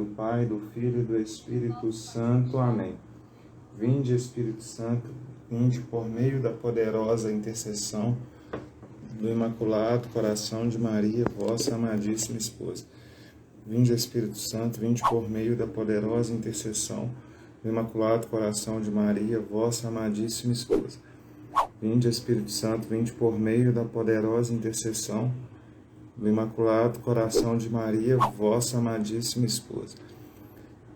do Pai, do Filho e do Espírito Santo. Amém. Vinde, Espírito Santo, vinde por meio da poderosa intercessão do Imaculado Coração de Maria, vossa amadíssima esposa. Vinde, Espírito Santo, vinde por meio da poderosa intercessão do Imaculado Coração de Maria, vossa amadíssima esposa. Vinde, Espírito Santo, vinde por meio da poderosa intercessão do Imaculado Coração de Maria, vossa amadíssima esposa.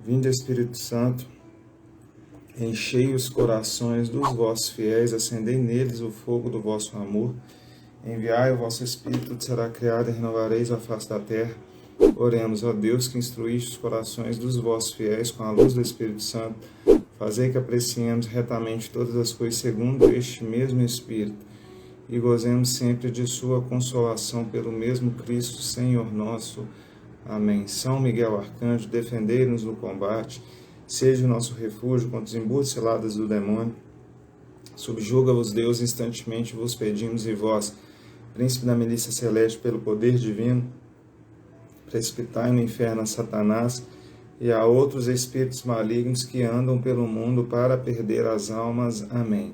Vinde, Espírito Santo, enchei os corações dos vossos fiéis, acendei neles o fogo do vosso amor. Enviai o vosso Espírito, tudo será criado e renovareis a face da terra. Oremos, ó Deus, que instruíste os corações dos vossos fiéis com a luz do Espírito Santo. Fazei que apreciemos retamente todas as coisas segundo este mesmo Espírito e gozemos sempre de sua consolação pelo mesmo Cristo, Senhor nosso. Amém. São Miguel Arcanjo, defendei-nos no combate, seja o nosso refúgio contra os embudos ciladas do demônio. Subjuga-vos, Deus, instantemente vos pedimos, e vós, príncipe da milícia celeste, pelo poder divino, precipitai no inferno a Satanás e a outros espíritos malignos que andam pelo mundo para perder as almas. Amém.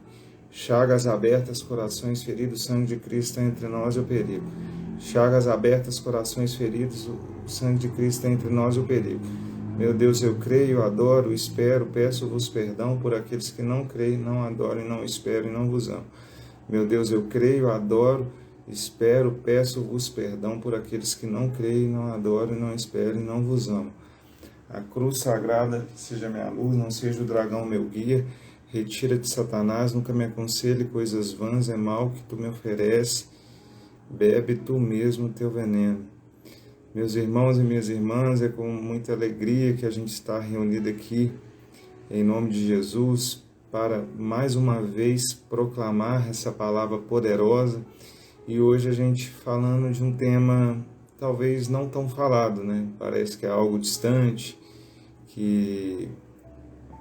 Chagas abertas, corações feridos, sangue de Cristo entre nós e o perigo. Chagas abertas, corações feridos, o sangue de Cristo entre nós e o perigo. Meu Deus, eu creio, adoro, espero, peço-vos perdão por aqueles que não creem, não adoram, não esperam e não vos amam. Meu Deus, eu creio, adoro, espero, peço-vos perdão por aqueles que não creem, não adoram, não esperam e não vos amam. A cruz sagrada seja minha luz, não seja o dragão meu guia. Retira de Satanás, nunca me aconselhe coisas vãs, é mal que tu me oferece. Bebe tu mesmo teu veneno. Meus irmãos e minhas irmãs, é com muita alegria que a gente está reunido aqui, em nome de Jesus, para mais uma vez proclamar essa palavra poderosa. E hoje a gente falando de um tema talvez não tão falado, né? Parece que é algo distante, que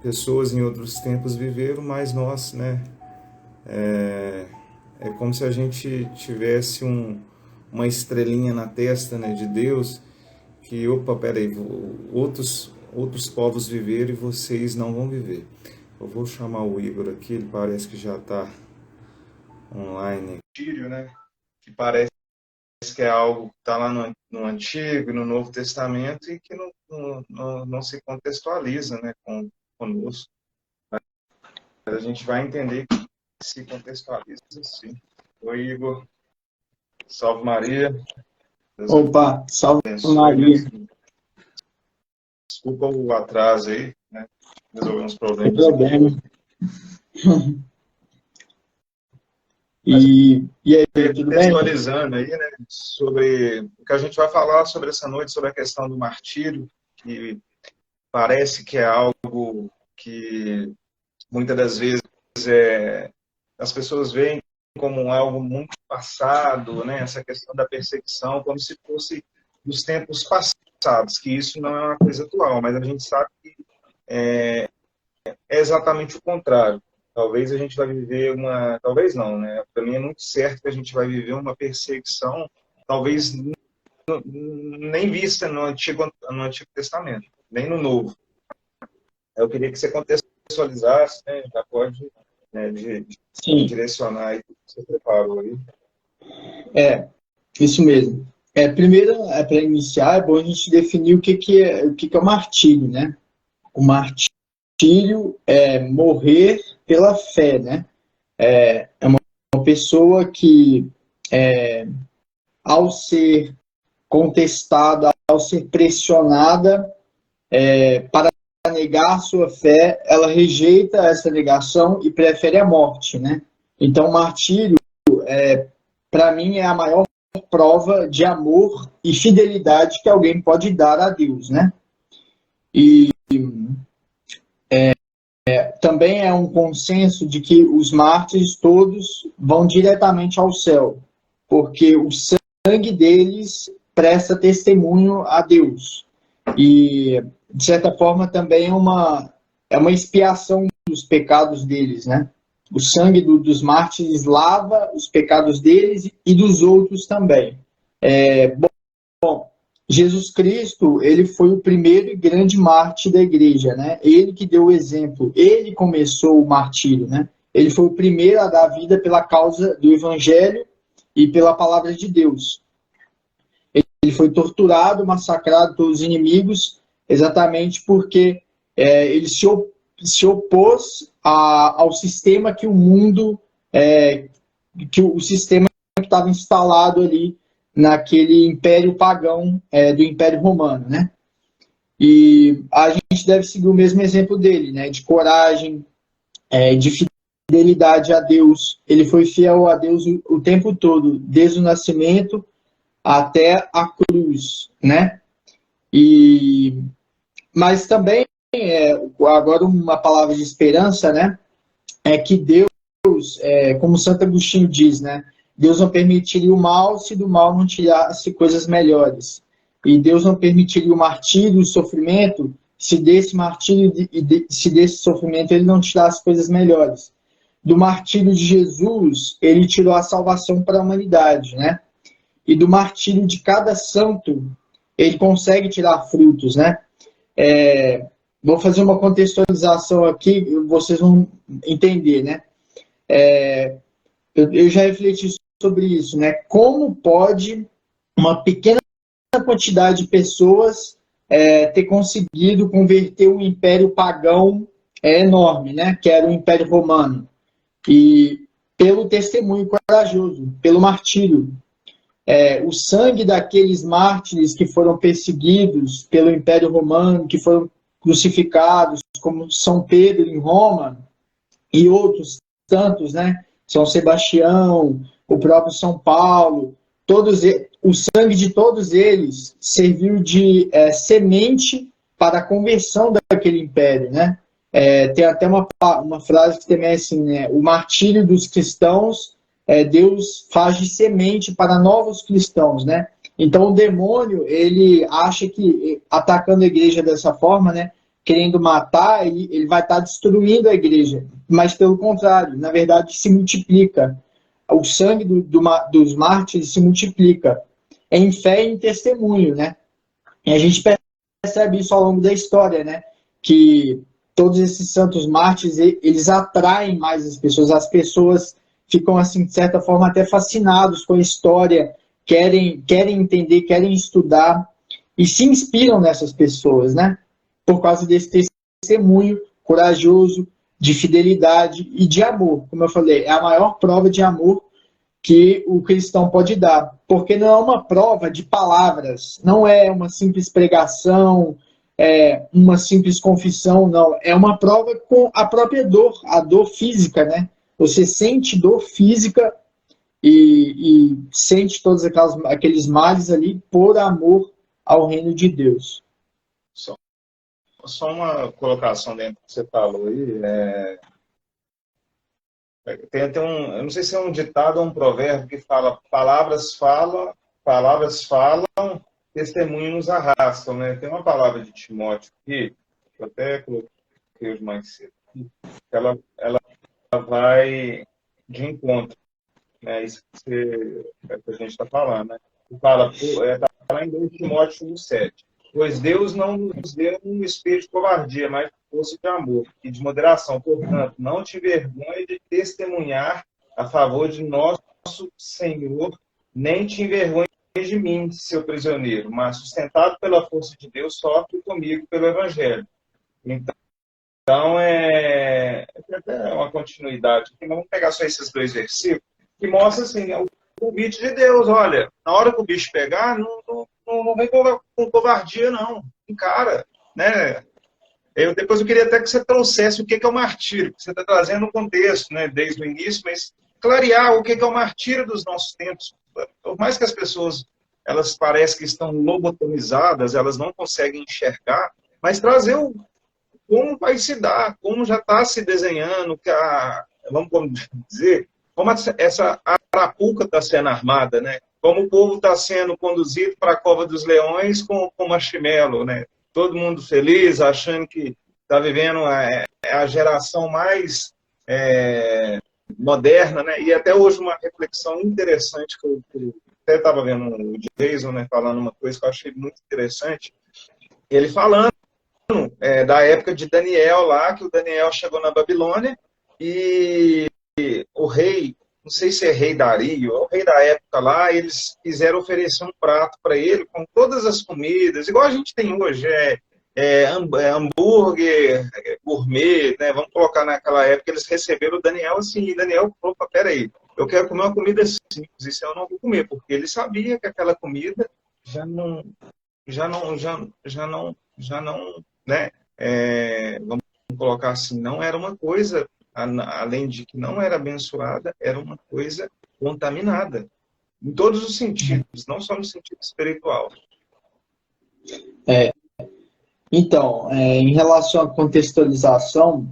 pessoas em outros tempos viveram, mas nós, né? É como se a gente tivesse uma estrelinha na testa, né, de Deus, que, opa, peraí, outros povos viveram e vocês não vão viver. Eu vou chamar o Igor aqui, ele parece que já está online. Né? Que parece que é algo que está lá no Antigo e no Novo Testamento e que não se contextualiza, né, conosco. Mas a gente vai entender que se contextualiza, sim. Oi, Igor. Salve Maria. Opa, salve Maria. Desculpa o atraso aí, né? Resolvemos uns problemas. Sem problema. E aí, tudo bem? Contextualizando aí, né, sobre o que a gente vai falar sobre essa noite, sobre a questão do martírio, que parece que é algo que muitas das vezes as pessoas veem como algo muito passado, né, essa questão da perseguição, como se fosse dos tempos passados, que isso não é uma coisa atual, mas a gente sabe que é exatamente o contrário. Talvez a gente vai viver talvez não, né? Para mim é muito certo que a gente vai viver uma perseguição, talvez nem vista no Antigo Testamento, nem no Novo. Eu queria que você contextualizasse, né? Já pode, né, direcionar aí o que você preparou aí. Isso mesmo. Primeiro, para iniciar, é bom a gente definir o que é o martírio, né? O martírio é morrer pela fé, né? É uma pessoa que, ao ser contestada, ao ser pressionada para negar a sua fé, ela rejeita essa negação e prefere a morte, né? Então, o martírio, para mim, é a maior prova de amor e fidelidade que alguém pode dar a Deus, né? E também é um consenso de que os mártires todos vão diretamente ao céu, porque o sangue deles presta testemunho a Deus. E, de certa forma, também é uma expiação dos pecados deles, né? O sangue dos mártires lava os pecados deles e dos outros também. Jesus Cristo, ele foi o primeiro e grande mártir da igreja, né? Ele que deu o exemplo, ele começou o martírio, né? Ele foi o primeiro a dar vida pela causa do evangelho e pela palavra de Deus. Ele foi torturado, massacrado pelos inimigos, exatamente porque ele se opôs ao sistema que o mundo, que o sistema que estava instalado ali naquele império pagão do Império Romano, né? E a gente deve seguir o mesmo exemplo dele, né? De coragem, de fidelidade a Deus. Ele foi fiel a Deus o tempo todo, desde o nascimento até a cruz, né? Mas também, agora uma palavra de esperança, né? É que Deus, como Santo Agostinho diz, né? Deus não permitiria o mal se do mal não tirasse coisas melhores. E Deus não permitiria o martírio, o sofrimento, se desse martírio se desse sofrimento ele não tirasse coisas melhores. Do martírio de Jesus, ele tirou a salvação para a humanidade, né? E do martírio de cada santo, ele consegue tirar frutos, né? Vou fazer uma contextualização aqui, vocês vão entender, né? Eu já refleti sobre isso, né? Como pode uma pequena quantidade de pessoas ter conseguido converter um império pagão enorme, né? Que era o Império Romano. E pelo testemunho corajoso, pelo martírio. O sangue daqueles mártires que foram perseguidos pelo Império Romano, que foram crucificados, como São Pedro em Roma, e outros tantos, né? São Sebastião, o próprio São Paulo, o sangue de todos eles serviu de semente para a conversão daquele império, né? Tem até uma frase que também é assim, né? O martírio dos cristãos, Deus faz de semente para novos cristãos, né? Então o demônio, ele acha que atacando a igreja dessa forma, né? Querendo matar, ele vai estar destruindo a igreja. Mas pelo contrário, na verdade se multiplica. O sangue dos mártires se multiplica em fé e em testemunho, né? E a gente percebe isso ao longo da história, né? Que todos esses santos mártires, eles atraem mais as pessoas ficam, assim, de certa forma, até fascinados com a história, querem entender, querem estudar e se inspiram nessas pessoas, né? Por causa desse testemunho corajoso, de fidelidade e de amor. Como eu falei, é a maior prova de amor que o cristão pode dar, porque não é uma prova de palavras, não é uma simples pregação, uma simples confissão, não. É uma prova com a própria dor, a dor física, né? Você sente dor física e sente todos aqueles males ali por amor ao reino de Deus. Só uma colocação dentro do que você falou aí. Tem até eu não sei se é um ditado ou um provérbio que fala: palavras falam, testemunho nos arrastam, né? Tem uma palavra de Timóteo aqui, que eu até coloquei hoje mais cedo, que ela vai de encontro, né? Isso que a gente está falando, né? Fala, tá lá em 2 Timóteo 1,7. Pois Deus não nos deu um espírito de covardia, mas força de amor e de moderação. Portanto, não te envergonhe de testemunhar a favor de nosso Senhor, nem te envergonhe de mim, seu prisioneiro, mas sustentado pela força de Deus, sofre comigo pelo Evangelho. Então, é até uma continuidade. Vamos pegar só esses 2 versículos, que mostra assim, o convite de Deus. Olha, na hora que o bicho pegar, não vem com covardia, não. Encara, né? Depois eu queria até que você trouxesse o que é o martírio, que você está trazendo o contexto, né, desde o início, mas clarear o que é o martírio dos nossos tempos. Por mais que as pessoas, elas parecem que estão lobotomizadas, elas não conseguem enxergar, mas trazer como vai se dar, como já está se desenhando, vamos dizer, como essa arapuca está sendo armada, né? Como o povo está sendo conduzido para a Cova dos Leões com marshmallow, né? Todo mundo feliz, achando que está vivendo a geração mais moderna, né? E até hoje uma reflexão interessante que eu até estava vendo o Jason, né, falando uma coisa que eu achei muito interessante. Ele falando da época de Daniel lá, que o Daniel chegou na Babilônia e o rei, não sei se é rei Dario, ou o rei da época lá, eles quiseram oferecer um prato para ele com todas as comidas, igual a gente tem hoje, hambúrguer, gourmet, né? Vamos colocar naquela época, eles receberam o Daniel assim, e Daniel, opa, peraí, eu quero comer uma comida simples, isso eu não vou comer, porque ele sabia que aquela comida já não, já não, né? Vamos colocar assim, não era uma coisa, além de que não era abençoada, era uma coisa contaminada, em todos os sentidos, não só no sentido espiritual. Então, em relação à contextualização,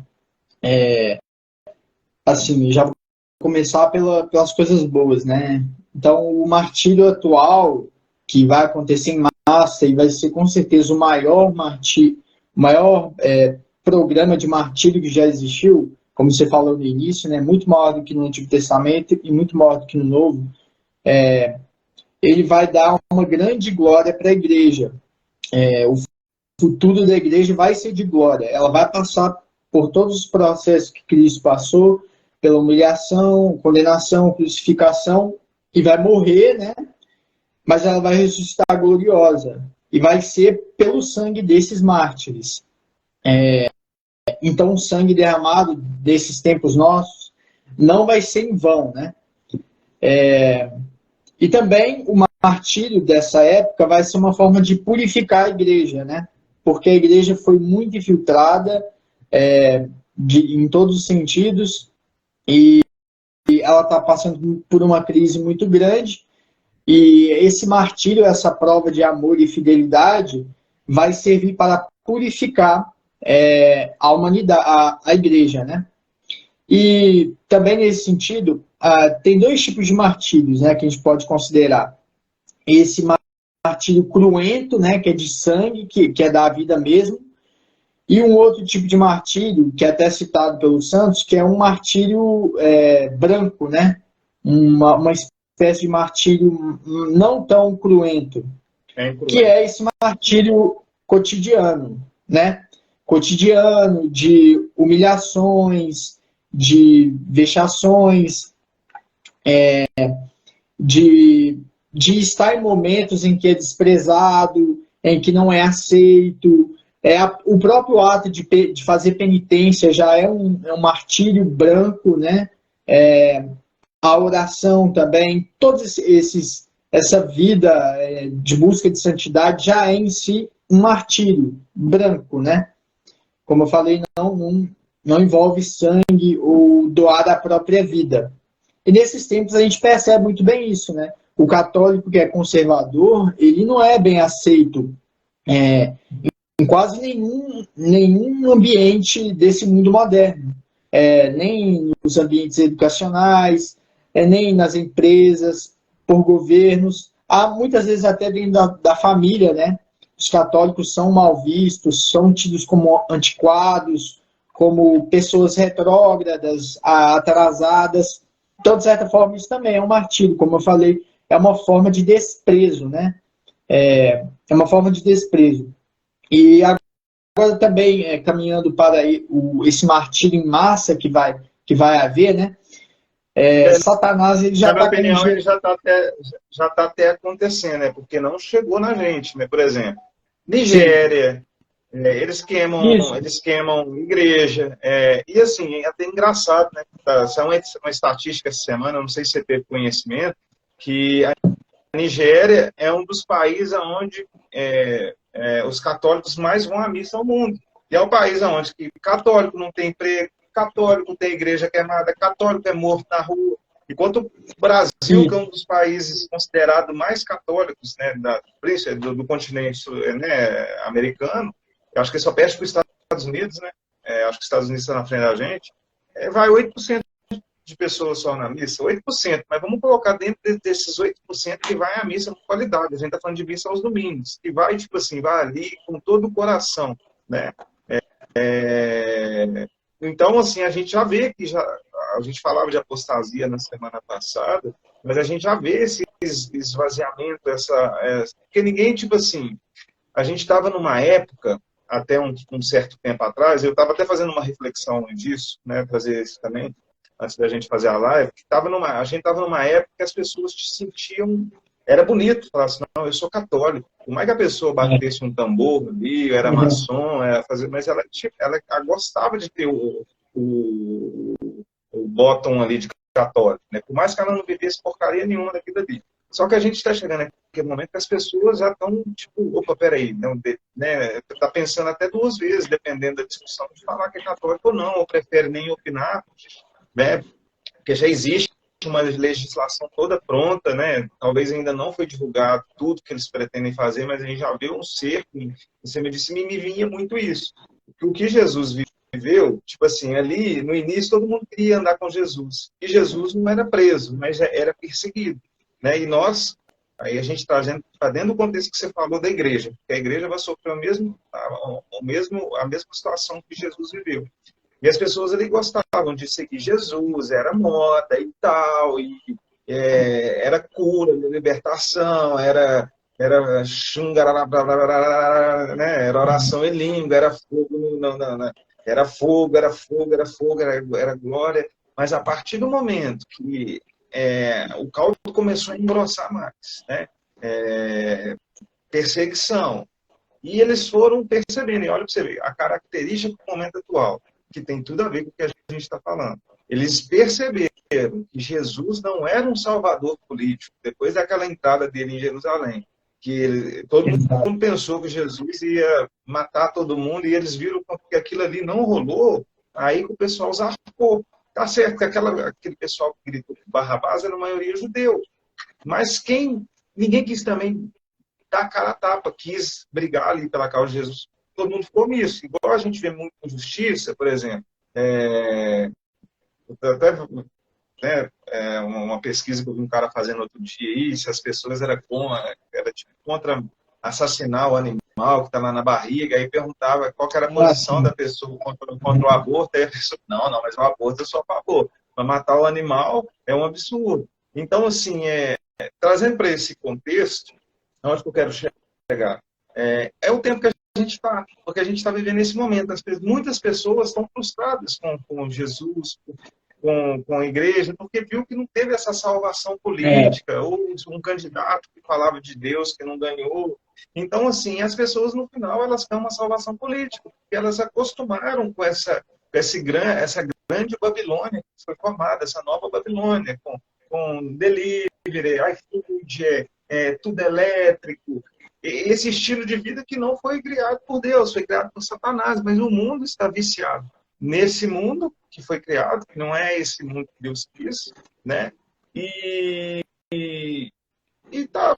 assim, já vou começar pelas coisas boas, né? Então, o martírio atual, que vai acontecer em massa e vai ser com certeza o maior programa de martírio que já existiu, como você falou no início, né? Muito maior do que no Antigo Testamento e muito maior do que no Novo. Ele vai dar uma grande glória para a igreja. O futuro da igreja vai ser de glória. Ela vai passar por todos os processos que Cristo passou, pela humilhação, condenação, crucificação, e vai morrer, né? Mas ela vai ressuscitar gloriosa. E vai ser pelo sangue desses mártires. Então, o sangue derramado desses tempos nossos não vai ser em vão, né? E também o martírio dessa época vai ser uma forma de purificar a igreja, né? Porque a igreja foi muito infiltrada em todos os sentidos e ela está passando por uma crise muito grande e esse martírio, essa prova de amor e fidelidade vai servir para purificar a humanidade, a igreja, né? E também nesse sentido, tem dois tipos de martírios, né, que a gente pode considerar. Esse martírio cruento, né, que é de sangue, que é da vida mesmo, e um outro tipo de martírio, que é até citado pelos santos, que é um martírio branco, né, uma espécie de martírio não tão cruento, que é esse martírio cotidiano, né, cotidiano de humilhações, de vexações, de estar em momentos em que é desprezado, em que não é aceito. O próprio ato de fazer penitência já é um martírio branco, né? A oração também, essa vida de busca de santidade já é em si um martírio branco, né? Como eu falei, não envolve sangue ou doar a própria vida. E nesses tempos a gente percebe muito bem isso, né? O católico que é conservador, ele não é bem aceito em quase nenhum ambiente desse mundo moderno. Nem nos ambientes educacionais, nem nas empresas, por governos. Há muitas vezes até dentro da família, né? Os católicos são mal vistos, são tidos como antiquados, como pessoas retrógradas, atrasadas. Então, de certa forma, isso também é um martírio, como eu falei, é uma forma de desprezo, né? É uma forma de desprezo. E agora também, caminhando para esse martírio em massa que vai haver, né? Satanás ele já na minha está opinião, ele já tá até acontecendo, né? Porque não chegou na gente, né? Por exemplo, Nigéria, eles queimam igreja. E assim, é até engraçado, né? Saiu uma estatística essa semana, não sei se você teve conhecimento, que a Nigéria é um dos países onde os católicos mais vão à missa ao mundo. E é o país onde que católico não tem emprego, católico tem igreja queimada, católico é morto na rua. Enquanto o Brasil, que é um dos países considerados mais católicos, né, do continente, né, americano, eu acho que só perde para os Estados Unidos, né? Acho que os Estados Unidos está na frente da gente. Vai 8% de pessoas só na missa, 8%, mas vamos colocar dentro desses 8% que vai à missa com qualidade. A gente está falando de missa aos domingos, que vai, tipo assim, vai ali com todo o coração, né? Então, assim, a gente já vê que a gente falava de apostasia na semana passada, mas a gente já vê esvaziamento, porque ninguém, tipo assim, a gente estava numa época, até um certo tempo atrás, eu estava até fazendo uma reflexão disso, né, trazer isso também, antes da gente fazer a live, que a gente estava numa época que as pessoas se sentiam, era bonito, falar assim, não, eu sou católico, por mais que a pessoa batesse um tambor ali, eu era maçom, mas ela gostava de ter o bottom ali de católico, né? Por mais que ela não vivesse porcaria nenhuma daquilo ali. Só que a gente está chegando naquele momento que as pessoas já estão, tipo, opa, peraí, não, né? Tá pensando até duas vezes, dependendo da discussão, de falar que é católico ou não, ou prefere nem opinar, né? Porque já existe uma legislação toda pronta, né? Talvez ainda não foi divulgado tudo que eles pretendem fazer, mas a gente já viu um cerco. Você me disse, me vinha muito isso. O que Jesus viveu, tipo assim, ali no início todo mundo queria andar com Jesus. E Jesus não era preso, mas era perseguido, né? E nós, aí a gente trazendo para dentro do contexto que você falou da igreja, porque a igreja vai sofrer a mesma situação que Jesus viveu. E as pessoas ali gostavam de seguir Jesus, era moda e tal, era cura, libertação, era né? Era oração em língua, era fogo, era fogo, era glória. Mas a partir do momento que o caldo começou a engrossar mais, né? Perseguição. E eles foram percebendo, e olha para você ver, a característica do momento atual, que tem tudo a ver com o que a gente está falando. Eles perceberam que Jesus não era um salvador político, depois daquela entrada dele em Jerusalém, que todo mundo pensou que Jesus ia matar todo mundo, e eles viram que aquilo ali não rolou, aí que o pessoal zarpou. Tá certo que aquele pessoal que gritou que Barrabás era a maioria judeu, mas ninguém quis também dar a cara a tapa, quis brigar ali pela causa de Jesus. Todo mundo ficou nisso. Igual a gente vê muita injustiça, por exemplo, até uma pesquisa que eu vi um cara fazendo outro dia aí, se as pessoas eram contra assassinar o animal que está lá na barriga, aí perguntava qual que era a posição da pessoa contra o aborto, aí a pessoa, não, mas o aborto eu sou a favor, mas matar o animal é um absurdo. Então, assim, trazendo para esse contexto, onde que eu quero chegar? É o tempo que a gente está, porque a gente está vivendo esse momento. Muitas pessoas estão frustradas com Jesus, com a igreja, porque viu que não teve essa salvação política, ou um candidato que falava de Deus que não ganhou. Então, assim, as pessoas, no final, elas têm uma salvação política, porque elas acostumaram com essa grande Babilônia que foi formada, essa nova Babilônia, com delivery, iFood, tudo elétrico, esse estilo de vida que não foi criado por Deus, foi criado por Satanás, mas o mundo está viciado nesse mundo que foi criado, que não é esse mundo que Deus quis, né? E tá,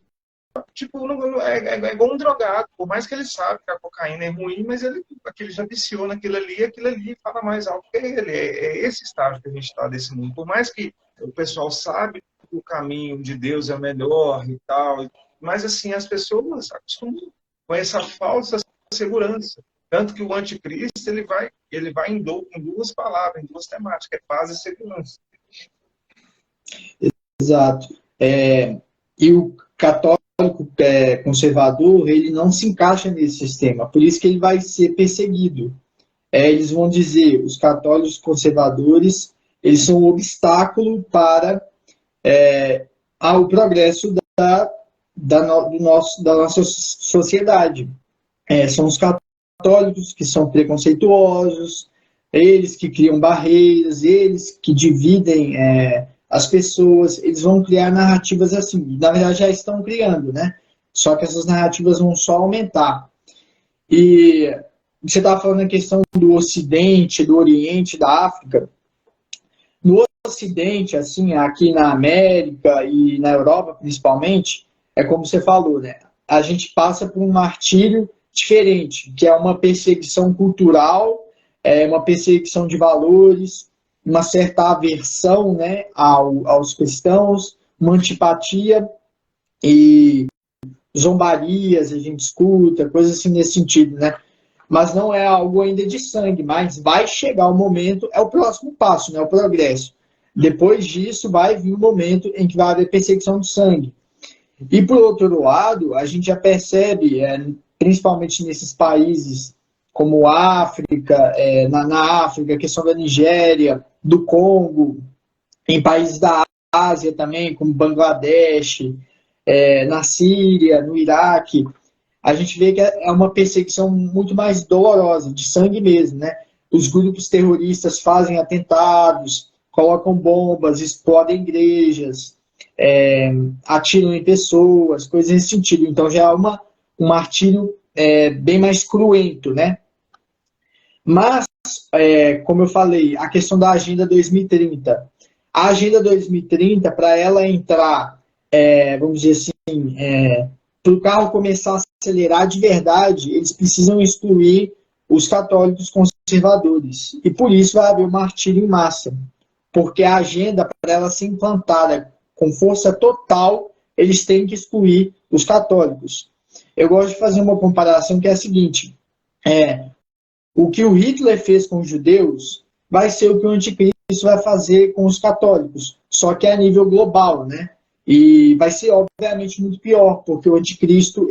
tipo, é igual um drogado, por mais que ele sabe que a cocaína é ruim, mas ele já viciou aquilo ali fala mais alto que ele. É esse estágio que a gente está desse mundo. Por mais que o pessoal sabe que o caminho de Deus é melhor e tal, mas assim, as pessoas acostumam com essa falsa segurança. Tanto que o anticristo, ele vai com duas palavras, em duas temáticas, paz e segurança. Exato. E o católico conservador, ele não se encaixa nesse sistema, por isso que ele vai ser perseguido. Eles vão dizer, os católicos conservadores, eles são um obstáculo para o progresso da nossa sociedade. São os católicos que são preconceituosos, eles que criam barreiras, eles que dividem as pessoas, eles vão criar narrativas assim, na verdade já estão criando, né? Só que essas narrativas vão só aumentar. E você estava falando a questão do Ocidente, do Oriente, da África. No Ocidente, assim, aqui na América e na Europa principalmente, é como você falou, né? A gente passa por um martírio diferente, que é uma perseguição cultural, uma perseguição de valores, uma certa aversão, né, aos cristãos, uma antipatia e zombarias, a gente escuta, coisas assim nesse sentido, né? Mas não é algo ainda de sangue, mas vai chegar o momento, é o próximo passo, né, o progresso. Depois disso vai vir o momento em que vai haver perseguição de sangue. E, por outro lado, a gente já percebe, principalmente nesses países como África, na África, a questão da Nigéria, do Congo, em países da Ásia também, como Bangladesh, na Síria, no Iraque, a gente vê que é uma perseguição muito mais dolorosa, de sangue mesmo, né? Os grupos terroristas fazem atentados, colocam bombas, explodem igrejas, atiram em pessoas, coisas nesse sentido. Então já é um martírio bem mais cruento, né? Mas, como eu falei, a questão da Agenda 2030. A Agenda 2030, para ela entrar, vamos dizer assim, para o carro começar a acelerar de verdade, eles precisam excluir os católicos conservadores. E por isso vai haver um martírio em massa. Porque a agenda, para ela ser implantada com força total, eles têm que excluir os católicos. Eu gosto de fazer uma comparação que é a seguinte: o que o Hitler fez com os judeus vai ser o que o anticristo vai fazer com os católicos, só que a nível global, né? E vai ser, obviamente, muito pior, porque o anticristo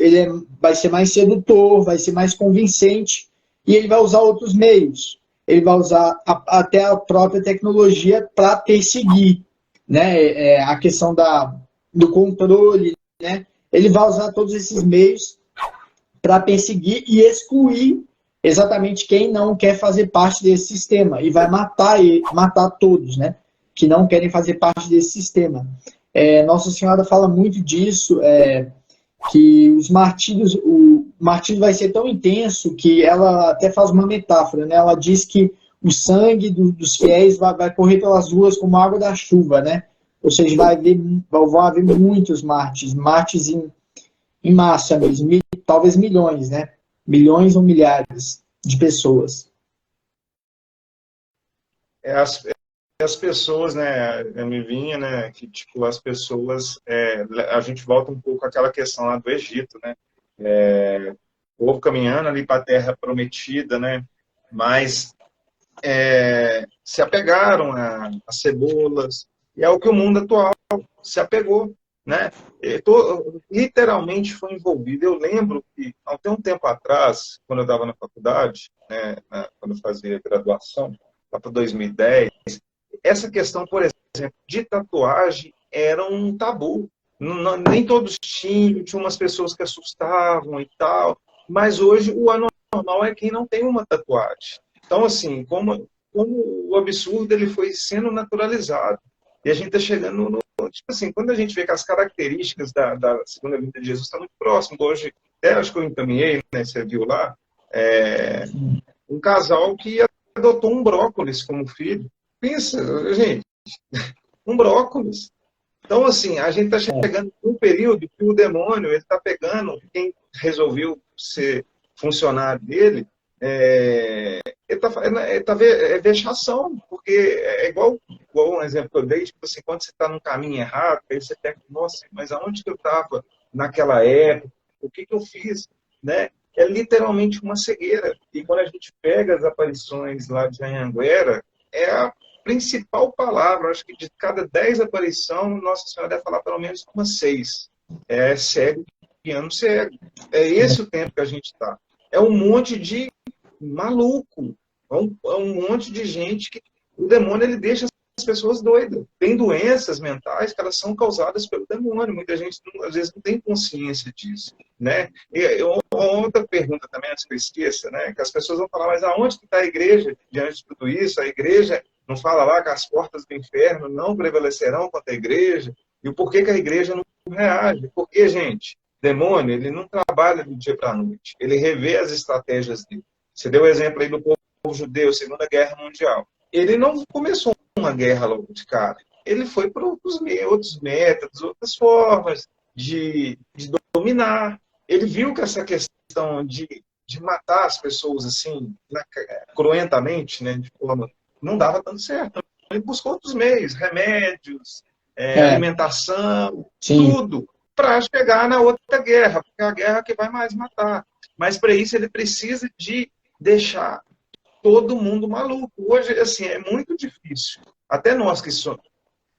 vai ser mais sedutor, vai ser mais convincente, e ele vai usar outros meios. Ele vai usar até a própria tecnologia para perseguir, né? A questão do controle, né? Ele vai usar todos esses meios para perseguir e excluir exatamente quem não quer fazer parte desse sistema, e vai matar todos, né? Que não querem fazer parte desse sistema. Nossa Senhora fala muito disso, que o martírio vai ser tão intenso que ela até faz uma metáfora, né? Ela diz que o sangue dos fiéis vai correr pelas ruas como a água da chuva, né? Ou seja, vão haver muitos mártires em massa mesmo, talvez milhões, né? Milhões ou milhares de pessoas. As pessoas, né, me vinha, né, que tipo, as pessoas, a gente volta um pouco àquela questão lá do Egito, né, o povo caminhando ali para a terra prometida, né, mas se apegaram a cebolas, e é o que o mundo atual se apegou, né, literalmente foi envolvido. Eu lembro que, até um tempo atrás, quando eu estava na faculdade, né, quando eu fazia graduação, lá para 2010, essa questão, por exemplo, de tatuagem era um tabu. Nem todos tinham umas pessoas que assustavam e tal, mas hoje o anormal é quem não tem uma tatuagem. Então, assim, como o absurdo ele foi sendo naturalizado. E a gente está chegando no... Tipo assim, quando a gente vê que as características da segunda vinda de Jesus estão muito próximas. Hoje, até acho que eu encaminhei, né, você viu lá, um casal que adotou um brócolis como filho. Pensa, gente, um brócolis. Então, assim, a gente está chegando num período que o demônio está pegando quem resolveu ser funcionário dele, é vexação, porque é igual um exemplo que eu dei, tipo assim, quando você está num caminho errado, aí você pega, nossa, mas aonde que eu estava naquela época? O que eu fiz? Né? É literalmente uma cegueira. E quando a gente pega as aparições lá de Anhanguera, é a principal palavra. Acho que de cada 10 aparições, Nossa Senhora deve falar pelo menos umas 6. É cego guiando cego. É esse o tempo que a gente está. É um monte de maluco. É um monte de gente que o demônio ele deixa as pessoas doidas. Tem doenças mentais que elas são causadas pelo demônio. Muita gente, às vezes, não tem consciência disso. Né? Outra pergunta também, antes que eu esqueça, né? Que as pessoas vão falar, mas aonde que está a igreja diante de tudo isso? A igreja não fala lá que as portas do inferno não prevalecerão contra a igreja? E o porquê que a igreja não reage? Porque, gente, demônio, ele não trabalha do dia para a noite. Ele revê as estratégias dele. Você deu o exemplo aí do povo judeu, Segunda Guerra Mundial. Ele não começou uma guerra logo de cara. Ele foi para outros métodos, outras formas de dominar. Ele viu que essa questão de matar as pessoas assim, cruentamente, né, de forma, não dava tanto certo. Ele buscou outros meios, remédios, alimentação, tudo, para chegar na outra guerra, porque é a guerra que vai mais matar. Mas para isso ele precisa de deixar todo mundo maluco. Hoje, assim, é muito difícil. Até nós que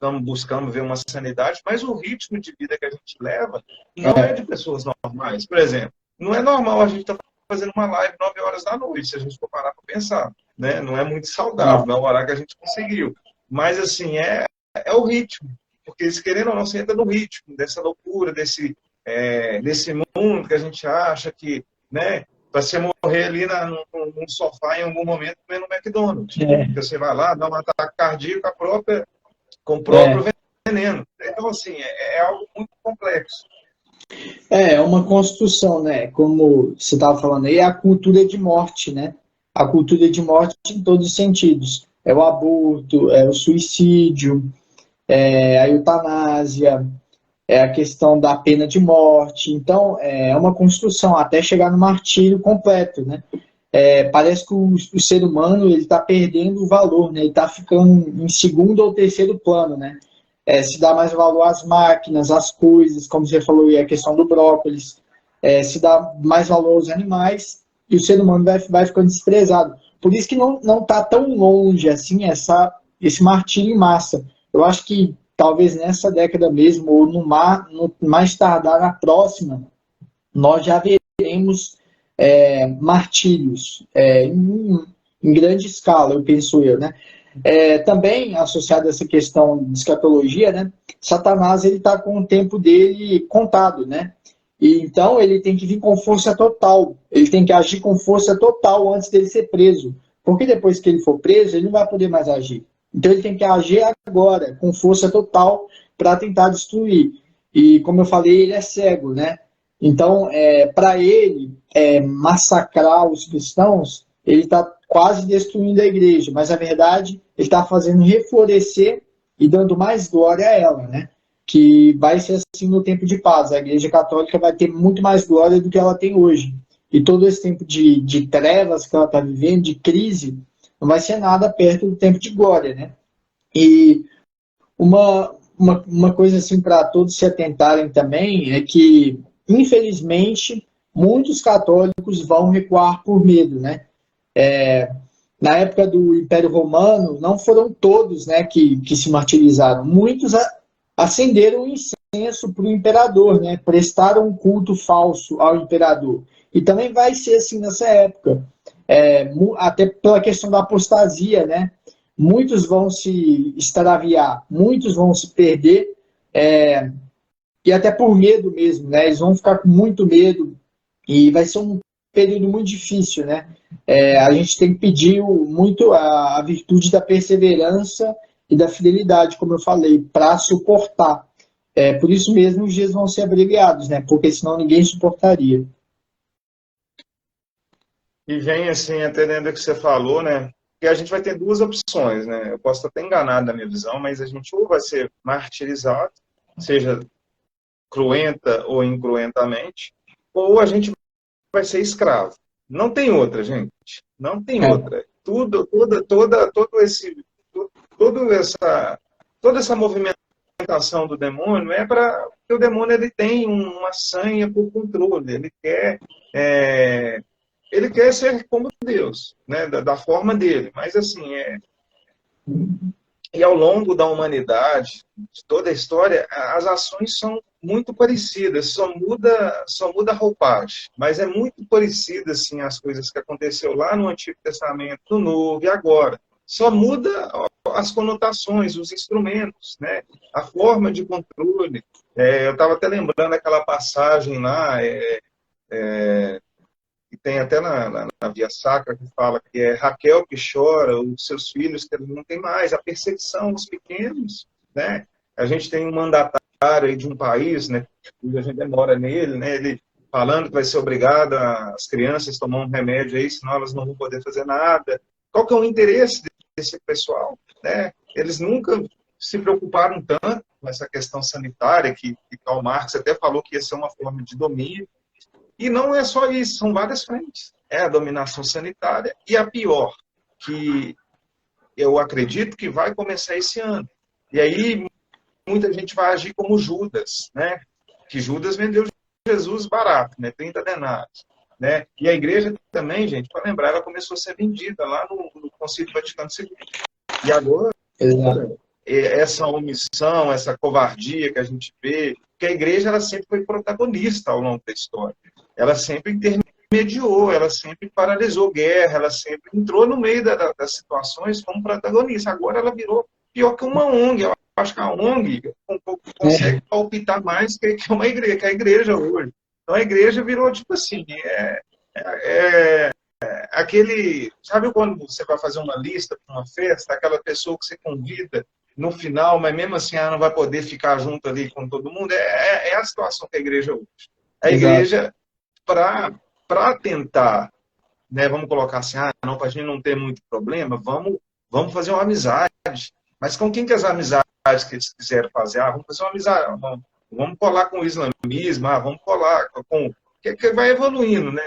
estamos buscando ver uma sanidade, mas o ritmo de vida que a gente leva não é de pessoas normais. Por exemplo, não é normal a gente estar fazendo uma live 9 horas da noite, se a gente for parar para pensar, né? Não é muito saudável, não é o horário que a gente conseguiu. Mas, assim, é o ritmo, porque se querendo ou não, você entra no ritmo dessa loucura, desse mundo que a gente acha que, né, para você morrer ali num sofá em algum momento comendo McDonald's. Porque você vai lá, dá um ataque cardíaco com o próprio veneno. Então, assim, é algo muito complexo. É uma construção, né? Como você estava falando aí, é a cultura de morte, né? A cultura de morte em todos os sentidos. É o aborto, é o suicídio, é a eutanásia, é a questão da pena de morte. Então, é uma construção até chegar no martírio completo, né? Parece que o ser humano ele está perdendo o valor, né? Ele está ficando em segundo ou terceiro plano, né? Se dá mais valor às máquinas, às coisas, como você falou, e a questão do brócolis, se dá mais valor aos animais, e o ser humano vai ficando desprezado. Por isso que não está tão longe assim esse martírio em massa. Eu acho que talvez nessa década mesmo, ou no mais tardar na próxima, nós já veremos martírios em grande escala, eu penso eu, né? Também associado a essa questão de escatologia, né? Satanás ele está com o tempo dele contado, né? E então ele tem que vir com força total, ele tem que agir com força total antes dele ser preso, porque depois que ele for preso ele não vai poder mais agir. Então ele tem que agir agora com força total para tentar destruir. E como eu falei, ele é cego, né? Então, para ele massacrar os cristãos, ele está quase destruindo a igreja, mas na verdade ele está fazendo reflorescer e dando mais glória a ela, né? Que vai ser assim no tempo de paz. A igreja católica vai ter muito mais glória do que ela tem hoje. E todo esse tempo de trevas que ela está vivendo, de crise, não vai ser nada perto do tempo de glória, né? E uma coisa assim para todos se atentarem também é que, infelizmente, muitos católicos vão recuar por medo, né? Na época do Império Romano, não foram todos, né, que se martirizaram. Muitos acenderam incenso para o imperador, né? Prestaram um culto falso ao imperador. E também vai ser assim nessa época, até pela questão da apostasia, né? Muitos vão se extraviar, muitos vão se perder, e até por medo mesmo, né? Eles vão ficar com muito medo e vai ser um período muito difícil, né? A gente tem que pedir muito a virtude da perseverança e da fidelidade, como eu falei, para suportar. Por isso mesmo os dias vão ser abreviados, né? Porque senão ninguém suportaria. E vem assim, atendendo o que você falou, né? Que a gente vai ter duas opções, né? Eu posso estar até enganado na minha visão, mas a gente ou vai ser martirizado, seja cruenta ou incruentamente, ou a gente vai ser escravo. Não tem outra, gente. Não tem outra. Toda essa movimentação do demônio é para que o demônio ele tem uma sanha por controle. Ele quer ser como Deus, né? Da forma dele. Mas assim e ao longo da humanidade, de toda a história, as ações são muito parecidas, só muda a roupagem, mas é muito parecida assim as coisas que aconteceu lá no Antigo Testamento, no Novo e agora. Só muda as conotações, os instrumentos, né? A forma de controle. Eu estava até lembrando aquela passagem lá, que tem até na Via Sacra, que fala que é Raquel que chora, os seus filhos que não tem mais, a perseguição aos pequenos, né? A gente tem um mandatário aí de um país, né, que a gente mora nele, né, ele falando que vai ser obrigado as crianças a tomar um remédio aí, senão elas não vão poder fazer nada. Qual que é o interesse desse pessoal, né? Eles nunca se preocuparam tanto com essa questão sanitária, que Karl Marx até falou que ia ser uma forma de domínio. E não é só isso, são várias frentes. É a dominação sanitária e a pior, que eu acredito que vai começar esse ano. E aí muita gente vai agir como Judas, né? Que Judas vendeu Jesus barato, né? 30 denários. Né? E a igreja também, gente, para lembrar, ela começou a ser vendida lá no Concílio Vaticano II. E agora, essa omissão, essa covardia que a gente vê, porque a igreja ela sempre foi protagonista ao longo da história. Ela sempre intermediou, ela sempre paralisou guerra, ela sempre entrou no meio das situações como protagonista. Agora ela virou pior que uma ONG. Eu acho que a ONG consegue palpitar mais que uma igreja, que a igreja hoje. Então a igreja virou tipo assim, aquele, sabe quando você vai fazer uma lista para uma festa, aquela pessoa que você convida no final, mas mesmo assim ela não vai poder ficar junto ali com todo mundo, é a situação que a igreja hoje. A igreja, para tentar, né, vamos colocar assim, não, para a gente não ter muito problema, vamos fazer uma amizade. Mas com quem que as amizades que eles quiseram fazer? Vamos fazer uma amizade, vamos colar com o islamismo, vamos colar com... Que vai evoluindo, né?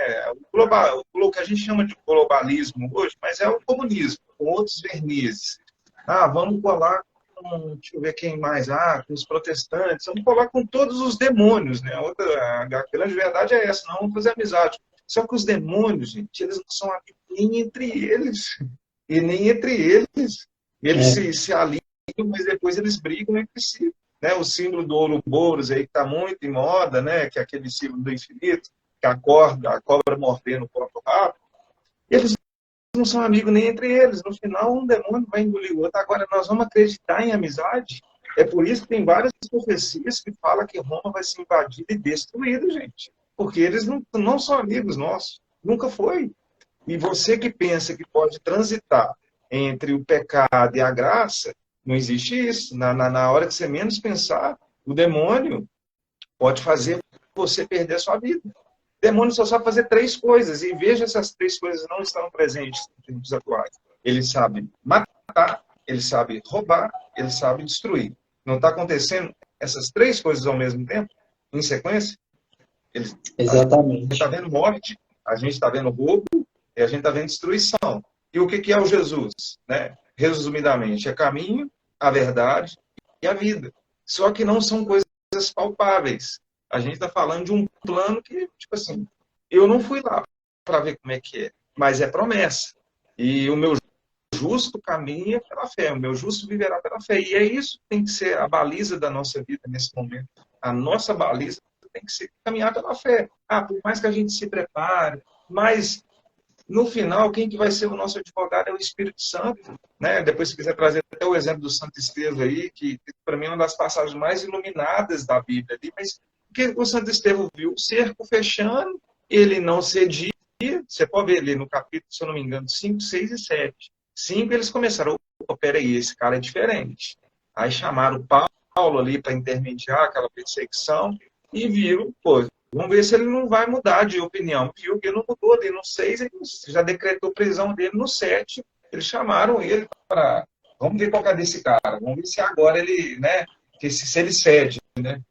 O que a gente chama de globalismo hoje, mas é o comunismo, com outros vernizes. Vamos colar com, deixa eu ver quem mais, com os protestantes, vamos colar com todos os demônios, né? A grande verdade é essa, não vamos fazer amizade. Só que os demônios, gente, eles não são amigos nem entre eles, e nem entre eles. Eles se alinham, mas depois eles brigam entre si. Né, o símbolo do Ouroboros aí que está muito em moda, né, que é aquele símbolo do infinito, que a cobra mordendo o próprio rabo, eles não são amigos nem entre eles. No final, um demônio vai engolir o outro. Agora, nós vamos acreditar em amizade? É por isso que tem várias profecias que falam que Roma vai ser invadida e destruída, gente. Porque eles não são amigos nossos. Nunca foi. E você que pensa que pode transitar entre o pecado e a graça, não existe isso. Na hora que você menos pensar, o demônio pode fazer você perder a sua vida. O demônio só sabe fazer 3 coisas, e veja essas 3 coisas não estão presentes nos tempos atuais. Ele sabe matar, ele sabe roubar, ele sabe destruir. Não está acontecendo essas 3 coisas ao mesmo tempo, em sequência? Exatamente. A gente está vendo morte, a gente está vendo roubo, e a gente está vendo destruição. E o que é o Jesus? Né? Resumidamente, é caminho, a verdade e a vida. Só que não são coisas palpáveis. A gente está falando de um plano que, tipo assim, eu não fui lá para ver como é que é, mas é promessa. E o meu justo caminha pela fé, o meu justo viverá pela fé. E é isso que tem que ser a baliza da nossa vida nesse momento. A nossa baliza tem que ser caminhar pela fé. Por mais que a gente se prepare, mas no final, quem que vai ser o nosso advogado é o Espírito Santo. Né? Depois, se quiser trazer até o exemplo do Santo Estevão aí, que para mim é uma das passagens mais iluminadas da Bíblia. Mas o que o Santo Estevão viu? O cerco fechando, ele não cedia. Você pode ver ali no capítulo, se eu não me engano, 5, 6 e 7. 5, eles começaram, peraí, esse cara é diferente. Aí chamaram Paulo ali para intermediar aquela perseguição e viram, vamos ver se ele não vai mudar de opinião. Viu que ele não mudou ali no 6, ele já decretou prisão dele no 7. Eles chamaram ele para... Vamos ver qual é desse cara. Vamos ver se agora ele, né? Se ele cede, né?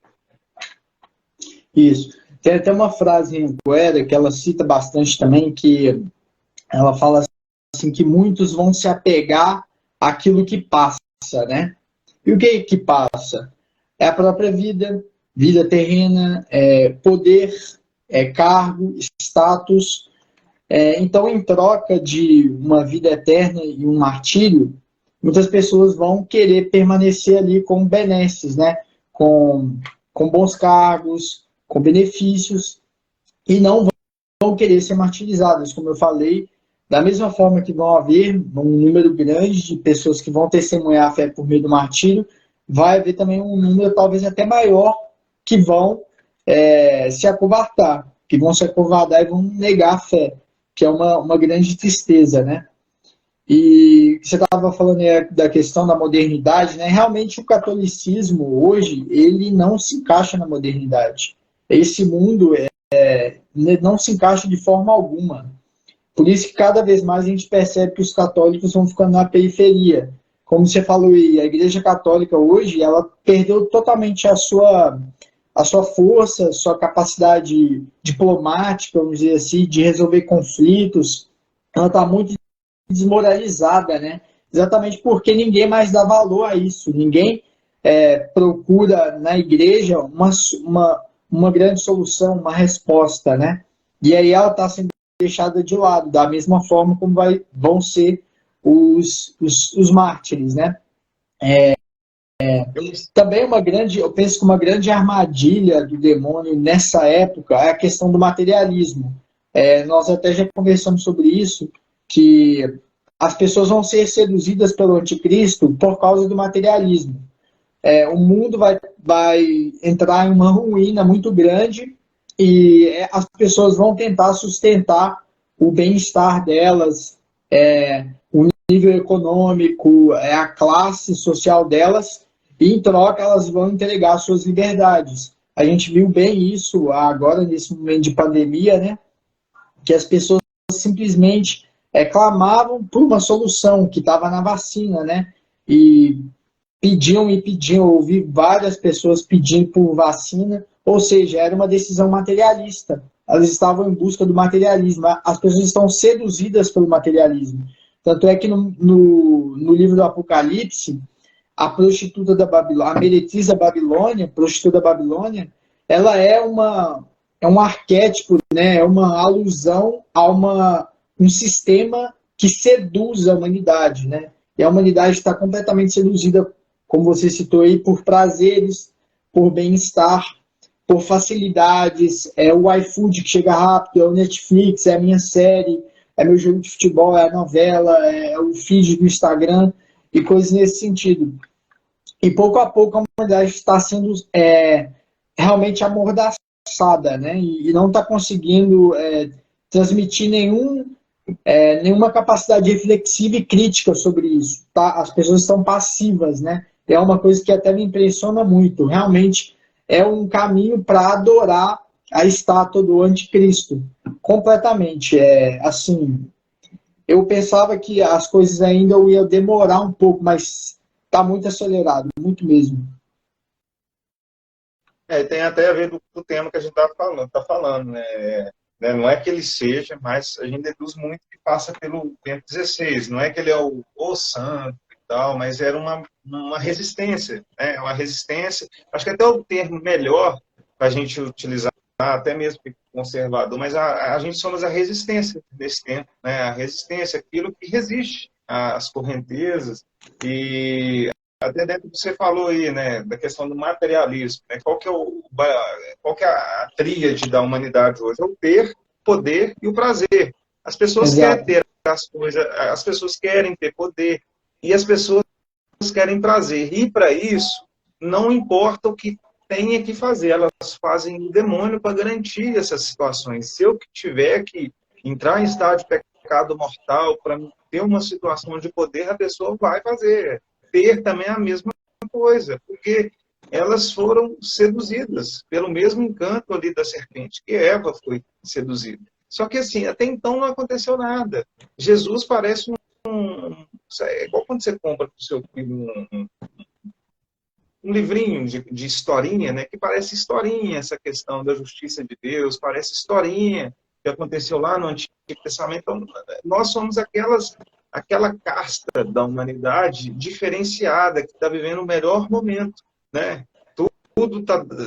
Isso. Tem até uma frase em Guerra que ela cita bastante também, que ela fala assim que muitos vão se apegar àquilo que passa, né? E o que passa? É a própria vida, vida terrena, poder, cargo, status. Então, em troca de uma vida eterna e um martírio, muitas pessoas vão querer permanecer ali com benesses, né? Com bons cargos, com benefícios, e não vão querer ser martirizadas, como eu falei, da mesma forma que vão haver um número grande de pessoas que vão testemunhar a fé por meio do martírio, vai haver também um número talvez até maior que vão se acovardar, que vão se acovardar e vão negar a fé, que é uma grande tristeza, né? E você estava falando da questão da modernidade, né? Realmente o catolicismo hoje, ele não se encaixa na modernidade. Esse mundo não se encaixa de forma alguma. Por isso que cada vez mais a gente percebe que os católicos vão ficando na periferia. Como você falou, a Igreja Católica hoje, ela perdeu totalmente a sua força, sua capacidade diplomática, vamos dizer assim, de resolver conflitos. Ela está muito desmoralizada, né? Exatamente porque ninguém mais dá valor a isso. Ninguém procura na igreja uma grande solução, uma resposta, né? E aí ela está sendo deixada de lado, da mesma forma como vão ser os mártires, né? Também eu penso que uma grande armadilha do demônio nessa época é a questão do materialismo. Nós até já conversamos sobre isso, que as pessoas vão ser seduzidas pelo anticristo por causa do materialismo. O mundo vai entrar em uma ruína muito grande e as pessoas vão tentar sustentar o bem-estar delas, o nível econômico, a classe social delas, e em troca elas vão entregar suas liberdades. A gente viu bem isso agora, nesse momento de pandemia, né? Que as pessoas simplesmente clamavam por uma solução que estava na vacina, né? E pediam e pediam, ouvi várias pessoas pedindo por vacina, ou seja, era uma decisão materialista. Elas estavam em busca do materialismo. As pessoas estão seduzidas pelo materialismo. Tanto é que no livro do Apocalipse, a prostituta da Babilônia, a meretriz da Babilônia, prostituta da Babilônia, ela é um arquétipo, né? É uma alusão a um sistema que seduz a humanidade, né? E a humanidade está completamente seduzida, como você citou aí, por prazeres, por bem-estar, por facilidades. É o iFood que chega rápido, é o Netflix, é a minha série, é meu jogo de futebol, é a novela, é o feed do Instagram e coisas nesse sentido. E pouco a pouco a humanidade está sendo realmente amordaçada, né? E não está conseguindo transmitir nenhuma capacidade reflexiva e crítica sobre isso. Tá? As pessoas estão passivas, né? É uma coisa que até me impressiona muito. Realmente é um caminho para adorar a estátua do anticristo. Completamente. Assim, eu pensava que as coisas ainda iam demorar um pouco, mas está muito acelerado, muito mesmo. Tem até a ver do tema que a gente está falando, né? Não é que ele seja, mas a gente deduz muito que passa pelo tempo 16. Não é que ele é o santo e tal, mas era uma resistência, né? Uma resistência. Acho que até o termo melhor para a gente utilizar, até mesmo conservador, mas a gente somos a resistência desse tempo, né? A resistência, aquilo que resiste às correntezas. E até dentro do que você falou aí, né, da questão do materialismo, né, qual que é a tríade da humanidade hoje? É o ter, poder e o prazer. As pessoas Exato. querem ter as coisas, as pessoas querem ter poder e as pessoas querem prazer. E para isso, não importa o que tenha que fazer, elas fazem o demônio para garantir essas situações. Se eu tiver que entrar em estado de pecado mortal para ter uma situação de poder, a pessoa vai fazer. Ter também a mesma coisa, porque elas foram seduzidas pelo mesmo encanto ali da serpente, que Eva foi seduzida. Só que assim, até então não aconteceu nada. Jesus parece é igual quando você compra para o seu filho um livrinho de historinha, né? Que parece historinha, essa questão da justiça de Deus, parece historinha que aconteceu lá no Antigo Testamento. Então, nós somos aquela casta da humanidade diferenciada, que está vivendo o melhor momento, né?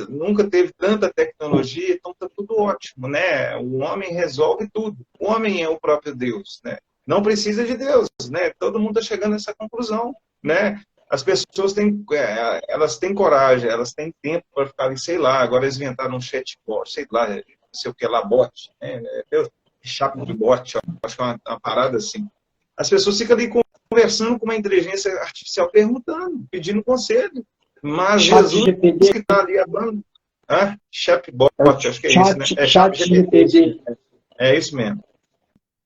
Nunca teve tanta tecnologia, então está tudo ótimo, né? O homem resolve tudo. O homem é o próprio Deus, né? Não precisa de Deus, né? Todo mundo está chegando a essa conclusão, né? As pessoas elas ttêm coragem, elas têm tempo para ficar ali, sei lá, agora eles inventaram um chatbot, sei lá, não sei o que lá, bot, né? Chapo de bot, acho que é uma parada assim. As pessoas ficam ali conversando com uma inteligência artificial, perguntando, pedindo conselho. Mas Jesus que está ali falando, chatbot, acho que é isso, né? Chat GPT. É isso mesmo.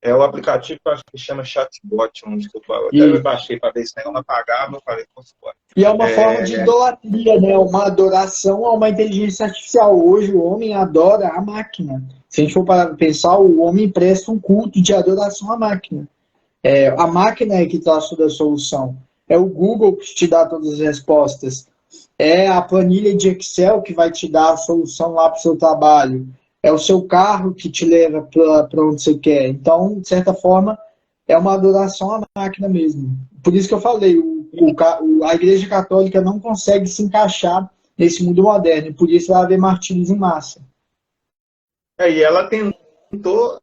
É o aplicativo que eu acho que chama Chatbot, onde eu baixei para ver se não apagava, eu falei, pô, fora. E é uma forma de idolatria, né? Uma adoração a uma inteligência artificial. Hoje o homem adora a máquina. Se a gente for para pensar, o homem presta um culto de adoração à máquina. A máquina é que traz toda a solução. É o Google que te dá todas as respostas. É a planilha de Excel que vai te dar a solução lá para o seu trabalho. É o seu carro que te leva para onde você quer. Então, de certa forma, é uma adoração à máquina mesmo. Por isso que eu falei, a Igreja Católica não consegue se encaixar nesse mundo moderno. E por isso vai haver martírios em massa. E ela tentou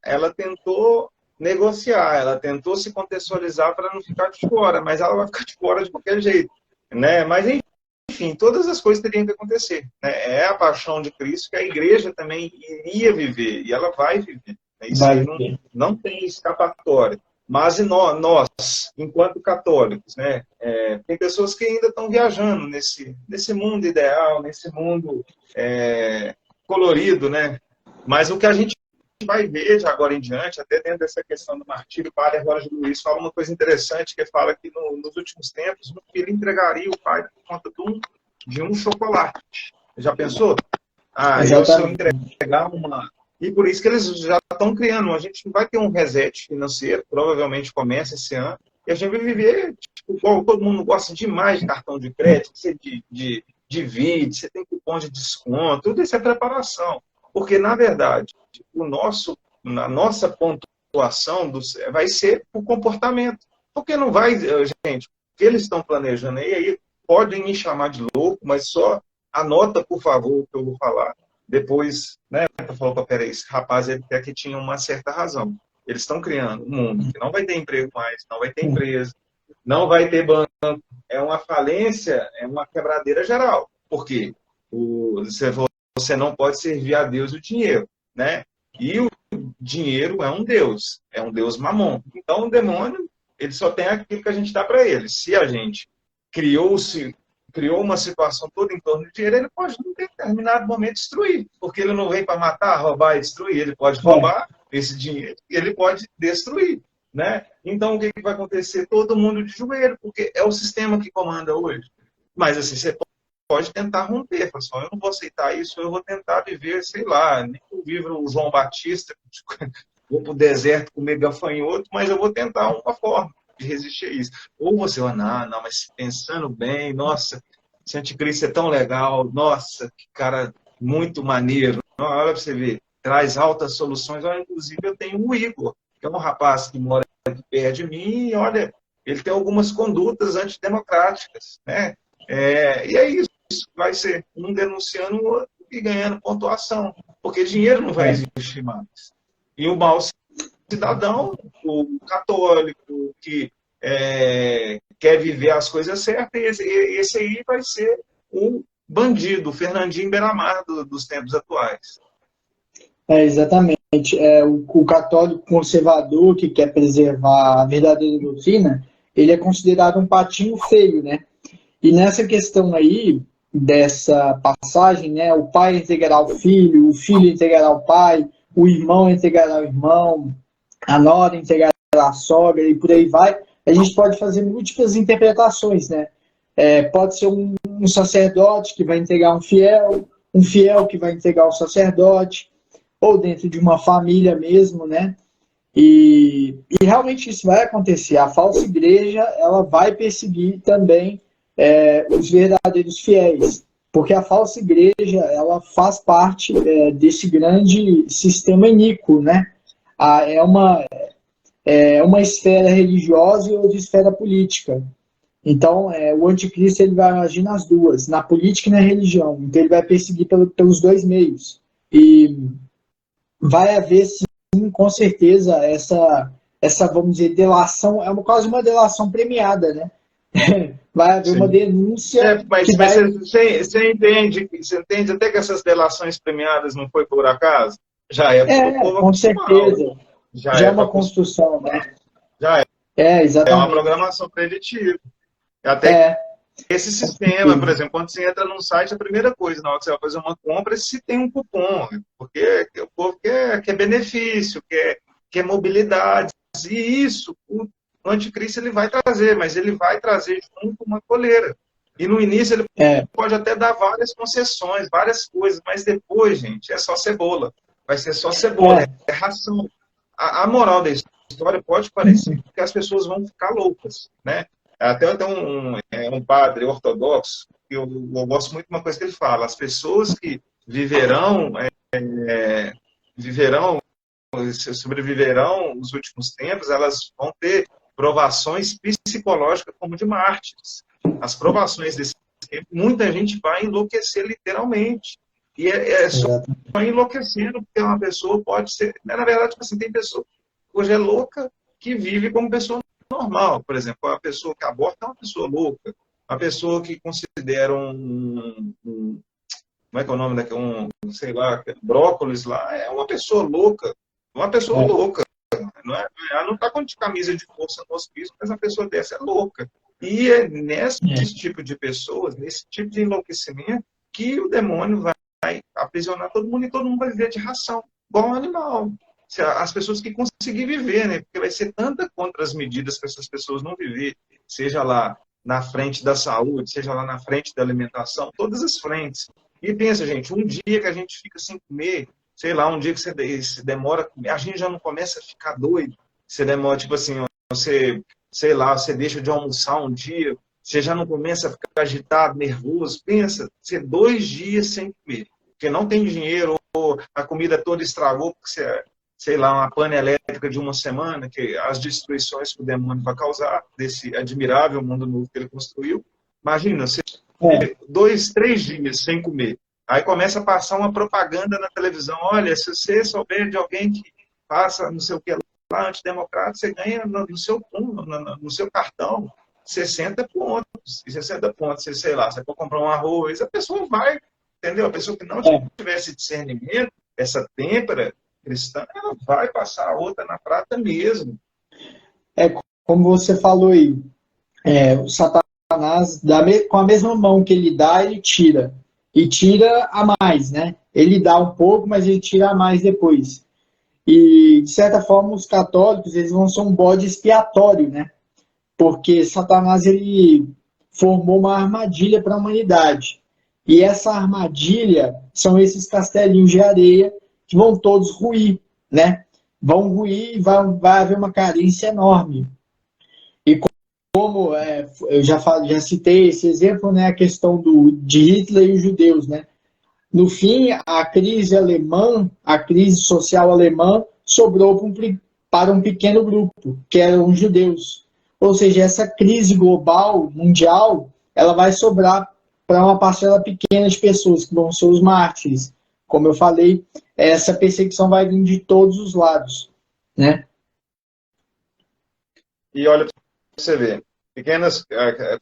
negociar, ela tentou se contextualizar para não ficar de fora, mas ela vai ficar de fora de qualquer jeito, né? Mas enfim, todas as coisas teriam que acontecer, né? É a paixão de Cristo que a igreja também iria viver, e ela vai viver, né? Isso Vai aí ver. não tem escapatória. Mas nós, enquanto católicos, né, tem pessoas que ainda estão viajando nesse mundo ideal, nesse mundo colorido, né? Mas o que a gente vai ver de agora em diante, até dentro dessa questão do martírio, o padre Jorge Luiz fala uma coisa interessante, que fala que nos últimos tempos, o filho entregaria o pai por conta de um chocolate. Já pensou? Se eu Exatamente. entregar uma... E por isso que eles já estão criando. A gente vai ter um reset financeiro, provavelmente começa esse ano, e a gente vai viver, tipo, igual todo mundo gosta demais de cartão de crédito, de vídeo, você tem cupom de desconto, tudo isso é preparação. Porque, na verdade, a nossa pontuação vai ser o comportamento. Porque não vai, gente, o que eles estão planejando aí, podem me chamar de louco, mas só anota, por favor, o que eu vou falar. Depois, né, eu falo, peraí, esse rapaz ele até que tinha uma certa razão. Eles estão criando um mundo que não vai ter emprego mais, não vai ter empresa, não vai ter banco. É uma falência, é uma quebradeira geral. Por quê? Você não pode servir a Deus o dinheiro, né? E o dinheiro é um Deus mamon. Então, o demônio, ele só tem aquilo que a gente dá para ele. Se a gente criou uma situação toda em torno do dinheiro, ele pode, em determinado momento, destruir. Porque ele não vem para matar, roubar e destruir. Ele pode roubar esse dinheiro e ele pode destruir, né? Então, o que vai acontecer? Todo mundo de joelho, porque é o sistema que comanda hoje. Mas, assim, você pode tentar romper. Fala assim, eu não vou aceitar isso, eu vou tentar viver, sei lá, nem que eu viva o João Batista, vou para o deserto comer gafanhoto, mas eu vou tentar uma forma de resistir a isso. Ou você vai, não, mas pensando bem, nossa, esse anticristo é tão legal, nossa, que cara muito maneiro. Olha para você ver, traz altas soluções. Olha, inclusive, eu tenho o Igor, que é um rapaz que mora aqui perto de mim, e olha, ele tem algumas condutas antidemocráticas, né? E é isso, vai ser um denunciando o outro e ganhando pontuação, porque dinheiro não vai existir mais. E o mau cidadão, o católico, que quer viver as coisas certas, esse aí vai ser o bandido, o Fernandinho Beiramar dos tempos atuais. Exatamente. O católico conservador que quer preservar a verdadeira doutrina, ele é considerado um patinho feio, né? E nessa questão aí, dessa passagem, né, o pai entregará o filho entregará o pai, o irmão entregará o irmão, a nora entregará a sogra e por aí vai, a gente pode fazer múltiplas interpretações, né? Pode ser um sacerdote que vai entregar um fiel que vai entregar o sacerdote, ou dentro de uma família mesmo, né? E realmente isso vai acontecer. A falsa igreja, ela vai perseguir também os verdadeiros fiéis, porque a falsa igreja, ela faz parte desse grande sistema iníquo, né? É uma esfera religiosa e outra esfera política. Então, o anticristo ele vai agir nas duas, na política e na religião. Então, ele vai perseguir pelos dois meios. E vai haver, sim, com certeza, essa vamos dizer, delação, quase uma delação premiada, né? Vai haver uma denúncia. Mas você entende até que essas delações premiadas não foi por acaso? Já é para o povo com acostumar. certeza. Já é uma pra construção, né? Já exatamente. É uma programação preditiva. Até esse sistema, por exemplo, quando você entra num site, a primeira coisa, na hora que você vai fazer uma compra, é se tem um cupom. Porque o povo quer benefício, quer mobilidade. E isso, o anticristo ele vai trazer, mas ele vai trazer junto uma coleira. E no início ele pode até dar várias concessões, várias coisas, mas depois, gente, é só cebola. Vai ser só cebola, é ração. A moral da história pode parecer que as pessoas vão ficar loucas, né? Até um padre ortodoxo, que eu gosto muito de uma coisa que ele fala, as pessoas que sobreviverão nos últimos tempos, elas vão ter provações psicológicas como de mártires. As provações desse tempo, muita gente vai enlouquecer literalmente. E só enlouquecendo, porque uma pessoa pode ser... Na verdade, assim, tem pessoa que hoje é louca que vive como pessoa normal. Por exemplo, a pessoa que aborta é uma pessoa louca. uma pessoa que considera como é que é o nome daquele, sei lá, brócolis lá, é uma pessoa louca. Uma pessoa louca. Não é, ela não está com camisa de força no hospício, mas uma pessoa dessa é louca. E é nesse tipo de pessoas, nesse tipo de enlouquecimento, que o demônio vai aprisionar todo mundo e todo mundo vai viver de ração, igual um animal. As pessoas que conseguirem viver, né? Porque vai ser tanta contra as medidas para essas pessoas não viver, seja lá na frente da saúde, seja lá na frente da alimentação, todas as frentes. E pensa, gente, um dia que a gente fica sem comer, sei lá, um dia que você demora a comer, a gente já não começa a ficar doido. Você demora, tipo assim, você, sei lá, você deixa de almoçar um dia, você já não começa a ficar agitado, nervoso. Pensa, você 2 dias sem comer, porque não tem dinheiro, ou a comida toda estragou, porque você, sei lá, uma pane elétrica de uma semana, que as destruições que o demônio vai causar, desse admirável mundo novo que ele construiu. Imagina, você 2, 3 dias sem comer. Aí começa a passar uma propaganda na televisão. Olha, se você souber de alguém que passa não sei o que lá, antidemocrata, você ganha no seu cartão 60 pontos. E 60 pontos, você, sei lá, você for comprar um arroz, a pessoa vai, entendeu? A pessoa que não tivesse discernimento, essa têmpera cristã, ela vai passar a outra na prata mesmo. Como você falou aí, o Satanás, com a mesma mão que ele dá, ele tira. E tira a mais, né? Ele dá um pouco, mas ele tira a mais depois. E, de certa forma, os católicos, eles vão ser um bode expiatório, né? Porque Satanás, ele formou uma armadilha para a humanidade. E essa armadilha são esses castelinhos de areia que vão todos ruir, né? Vão ruir e vai haver uma carência enorme. E como eu já citei esse exemplo, né, a questão de Hitler e os judeus, né? No fim, a crise alemã, a crise social alemã, sobrou para um pequeno grupo, que eram os judeus. Ou seja, essa crise global, mundial, ela vai sobrar para uma parcela pequena de pessoas, que vão ser os mártires. Como eu falei, essa perseguição vai vir de todos os lados, né? E olha para você ver,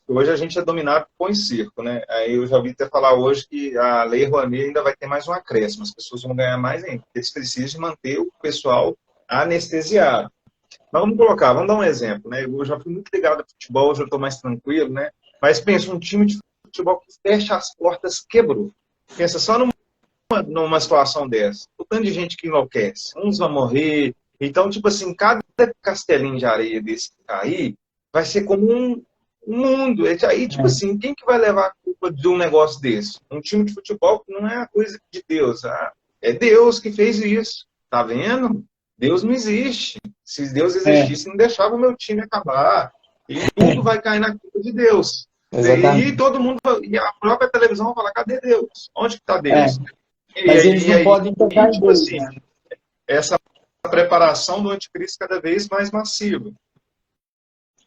hoje a gente é dominado por circo, né? Aí eu já ouvi até falar hoje que a Lei Rouanet ainda vai ter mais um acréscimo, as pessoas vão ganhar mais ainda, porque eles precisam de manter o pessoal anestesiado. Mas vamos dar um exemplo, né? Eu já fui muito ligado ao futebol, hoje eu estou mais tranquilo, né? Mas pensa, um time de futebol que fecha as portas quebrou. Pensa só numa situação dessa. O tanto de gente que enlouquece, uns vão morrer. Então, tipo assim, cada castelinho de areia desse cair vai ser como um mundo. Aí, tipo assim, quem que vai levar a culpa de um negócio desse? Um time de futebol que não é a coisa de Deus. É Deus que fez isso. Tá vendo? Deus não existe. Se Deus existisse, não deixava o meu time acabar. E tudo vai cair na culpa de Deus. Exatamente. E todo mundo, e a própria televisão vai falar, cadê Deus? Onde que está Deus? Mas eles não podem tocar em Deus, assim, né? Essa preparação do anticristo cada vez mais massiva.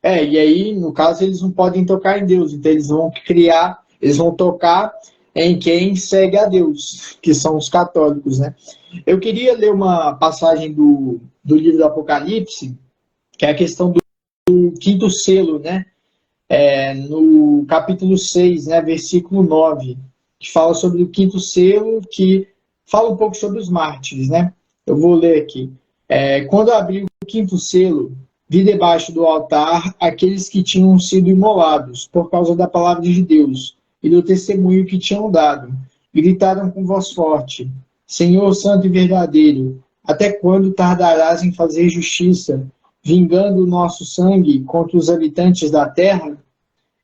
E aí, no caso, eles não podem tocar em Deus, então eles vão tocar em quem segue a Deus, que são os católicos, né? Eu queria ler uma passagem do livro do Apocalipse, que é a questão do quinto selo, né? No capítulo 6, né, versículo 9, que fala sobre o quinto selo, que fala um pouco sobre os mártires, né? Eu vou ler aqui. Quando abriu o quinto selo, vi debaixo do altar aqueles que tinham sido imolados por causa da palavra de Deus e do testemunho que tinham dado. Gritaram com voz forte: Senhor santo e verdadeiro, até quando tardarás em fazer justiça, vingando o nosso sangue contra os habitantes da terra?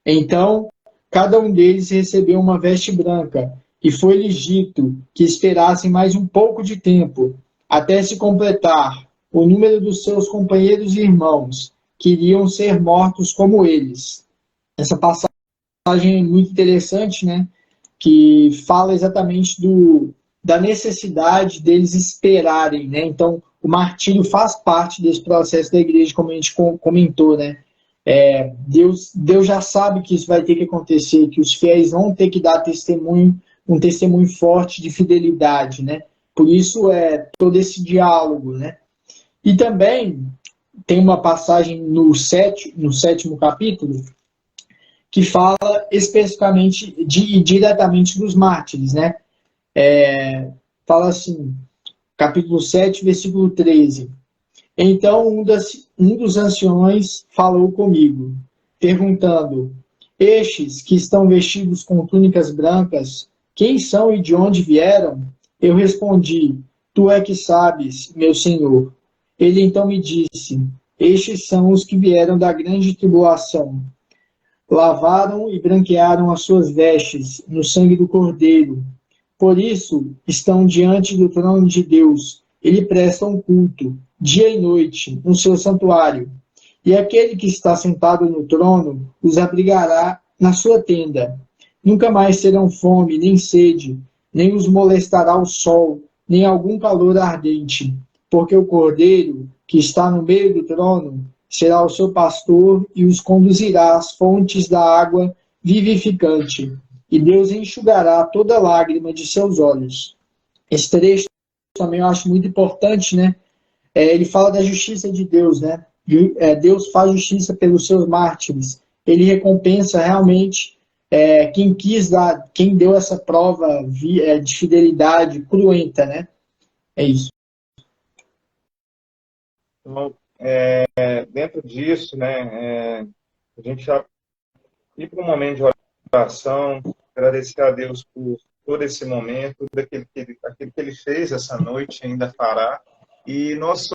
Então, cada um deles recebeu uma veste branca, e foi-lhes dito que esperassem mais um pouco de tempo, até se completar o número dos seus companheiros e irmãos, que iriam ser mortos como eles. Essa passagem é muito interessante, né? Que fala exatamente da necessidade deles esperarem, né? Então, o martírio faz parte desse processo da igreja, como a gente comentou, né? Deus já sabe que isso vai ter que acontecer, que os fiéis vão ter que dar testemunho, um testemunho forte de fidelidade, né? Por isso todo esse diálogo, né? E também tem uma passagem no sétimo capítulo que fala especificamente, diretamente dos mártires, né? Fala assim, capítulo 7, versículo 13. Então um dos anciões falou comigo, perguntando: estes que estão vestidos com túnicas brancas, quem são e de onde vieram? Eu respondi: tu é que sabes, meu senhor. Ele então me disse: estes são os que vieram da grande tribulação. Lavaram e branquearam as suas vestes no sangue do Cordeiro. Por isso estão diante do trono de Deus. Ele presta um culto, dia e noite, no seu santuário. E aquele que está sentado no trono os abrigará na sua tenda. Nunca mais terão fome, nem sede, nem os molestará o sol, nem algum calor ardente, porque o Cordeiro, que está no meio do trono, será o seu pastor e os conduzirá às fontes da água vivificante, e Deus enxugará toda lágrima de seus olhos. Esse trecho também eu acho muito importante, né? Ele fala da justiça de Deus, né? Deus faz justiça pelos seus mártires. Ele recompensa realmente quem quis dar, quem deu essa prova de fidelidade cruenta, né? É isso. Então, dentro disso, né, a gente já ir para um momento de oração, agradecer a Deus por todo esse momento, aquilo que Ele fez essa noite, ainda fará. E nós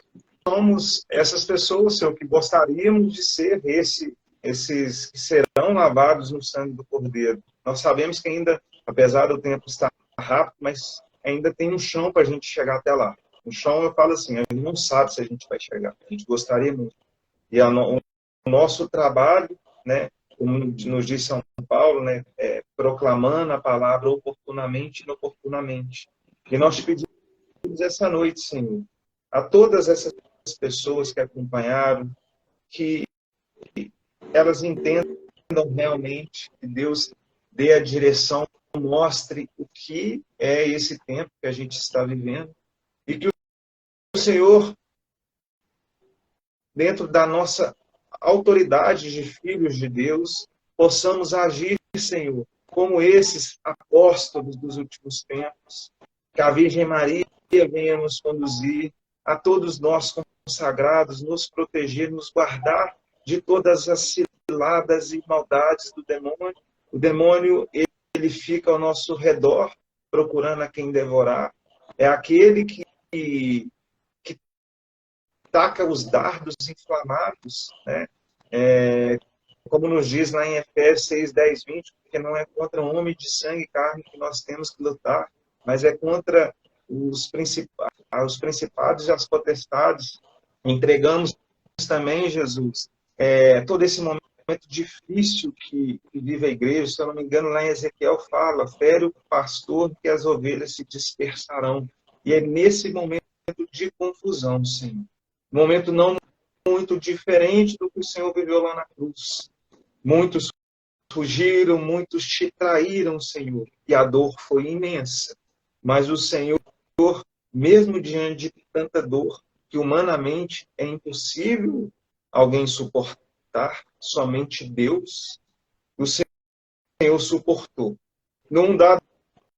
somos essas pessoas, Senhor, que gostaríamos de ser esses que serão lavados no sangue do Cordeiro. Nós sabemos que ainda, apesar do tempo estar rápido, mas ainda tem um chão para a gente chegar até lá. O chão, eu falo assim, a gente não sabe se a gente vai chegar. A gente gostaria muito. E o nosso trabalho, né, como nos diz São Paulo, né, proclamando a palavra oportunamente e inoportunamente. E nós te pedimos essa noite, Senhor, a todas essas pessoas que acompanharam, que elas entendam realmente, que Deus dê a direção, mostre o que é esse tempo que a gente está vivendo, e que o Senhor, dentro da nossa autoridade de filhos de Deus, possamos agir, Senhor, como esses apóstolos dos últimos tempos, que a Virgem Maria venha nos conduzir, a todos nós consagrados, nos proteger, nos guardar de todas as ciladas e maldades do demônio. O demônio, ele fica ao nosso redor, procurando a quem devorar. É aquele que taca os dardos inflamados, né? Como nos diz lá em Efésios 6, 10, 20, porque não é contra um homem de sangue e carne que nós temos que lutar, mas é contra os principados e as potestades. Entregamos também, Jesus, todo esse momento difícil que vive a igreja. Se eu não me engano, lá em Ezequiel fala: fere o pastor que as ovelhas se dispersarão. E é nesse momento de confusão, Senhor. Um momento não muito diferente do que o Senhor viveu lá na cruz. Muitos fugiram, muitos te traíram, Senhor, e a dor foi imensa. Mas o Senhor, mesmo diante de tanta dor, que humanamente é impossível alguém suportar, somente Deus, o Senhor suportou. Num dado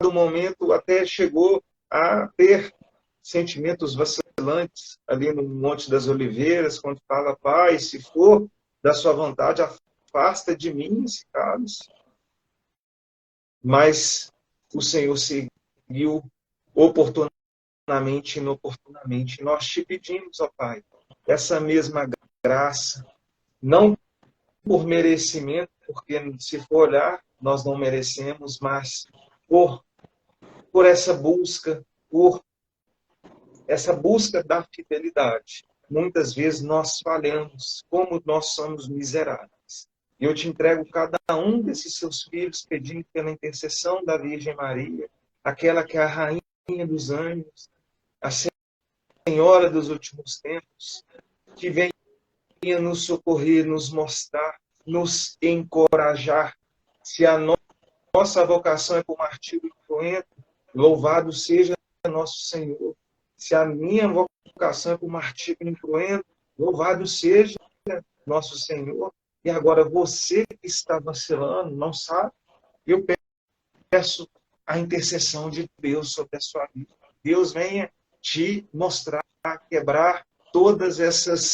momento, até chegou a ter sentimentos vacilantes ali no Monte das Oliveiras, quando fala: Pai, se for da sua vontade, afasta de mim esse cálice. Mas o Senhor seguiu oportunamente e inoportunamente. Nós te pedimos, ó Pai, essa mesma graça, não por merecimento, porque se for olhar, nós não merecemos, mas por essa busca, por essa busca da fidelidade. Muitas vezes nós falhamos, como nós somos miseráveis. E eu te entrego cada um desses seus filhos, pedindo pela intercessão da Virgem Maria, aquela que é a rainha dos anjos, a Senhora dos últimos tempos, que venha nos socorrer, nos mostrar, nos encorajar. Se a nossa vocação é para o martírio cruento, louvado seja nosso Senhor. Se a minha vocação é para o martírio cruento, louvado seja nosso Senhor. e agora você que está vacilando, não sabe, eu peço a intercessão de Deus sobre a sua vida. Deus venha te mostrar, quebrar todas essas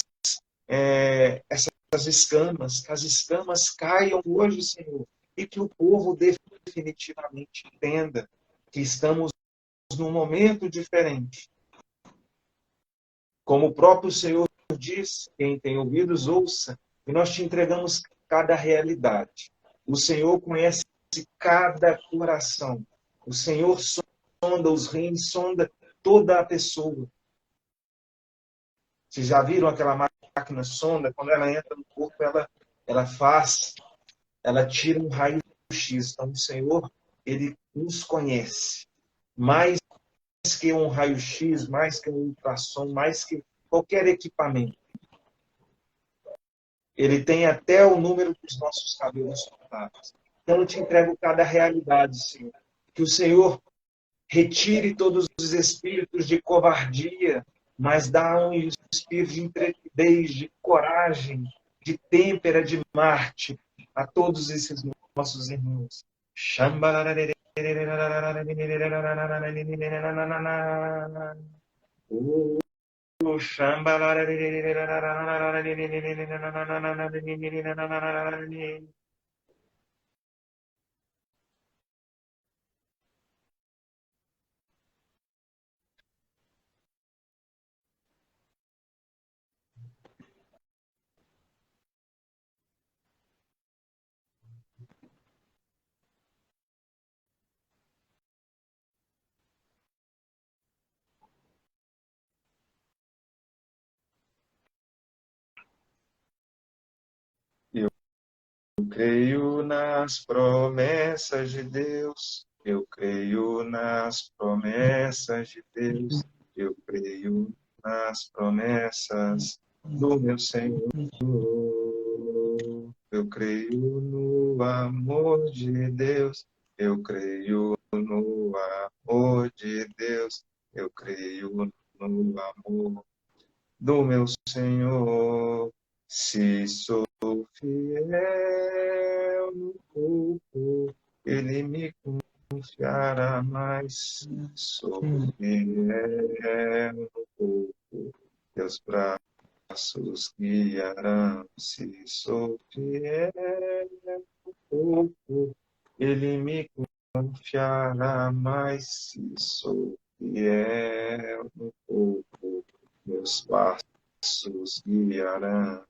escamas, que as escamas caiam hoje, Senhor, e que o povo definitivamente entenda que estamos num momento diferente. Como o próprio Senhor diz, quem tem ouvidos, ouça, e nós te entregamos cada realidade. O Senhor conhece cada coração. O Senhor sonda os rins, sonda toda a pessoa. Vocês já viram aquela máquina sonda? Quando ela entra no corpo, ela tira um raio-x. Então, o Senhor, Ele nos conhece. Mais que um raio-x, mais que um ultrassom, mais que qualquer equipamento. Ele tem até o número dos nossos cabelos contados. Então, eu te entrego cada realidade, Senhor. Que o Senhor retire todos os espíritos de covardia, mas dá um espírito de intrepidez, de coragem, de têmpera, de Marte a todos esses nossos irmãos. Eu creio nas promessas de Deus, eu creio nas promessas de Deus, eu creio nas promessas do meu Senhor. Eu creio no amor de Deus, eu creio no amor de Deus, eu creio no amor do meu Senhor. Se sou fiel no pouco, Ele me confiará mais. Sou fiel no pouco, Teus braços guiarão. Se sou fiel no pouco, Ele me confiará mais. Se sou fiel no pouco, meus passos guiarão.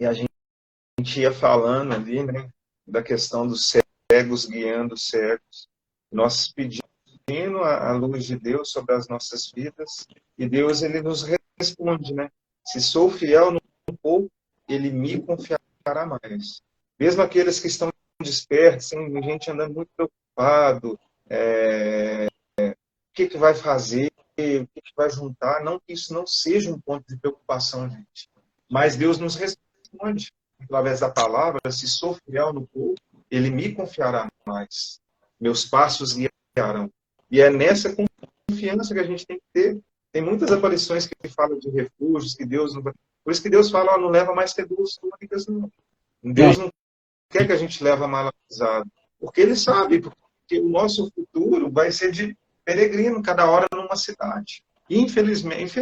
E a gente ia falando ali, né, da questão dos cegos guiando os cegos. Nós pedimos a luz de Deus sobre as nossas vidas, e Deus, Ele nos responde, né? Se sou fiel no pouco, Ele me confiará mais. Mesmo aqueles que estão despertos, tem gente andando muito preocupado, o que vai fazer, o que vai juntar, não que isso não seja um ponto de preocupação, gente. Mas Deus nos responde através da palavra, se sou fiel no pouco, Ele me confiará mais. Meus passos guiarão. E é nessa confiança que a gente tem que ter. Tem muitas aparições que falam de refúgios, que Deus não vai... Por isso que Deus fala, não leva mais que 2 túnicas, não. Deus não quer que a gente leve a mala pesada. Porque Ele sabe, porque o nosso futuro vai ser de peregrino, cada hora numa cidade. E infelizmente,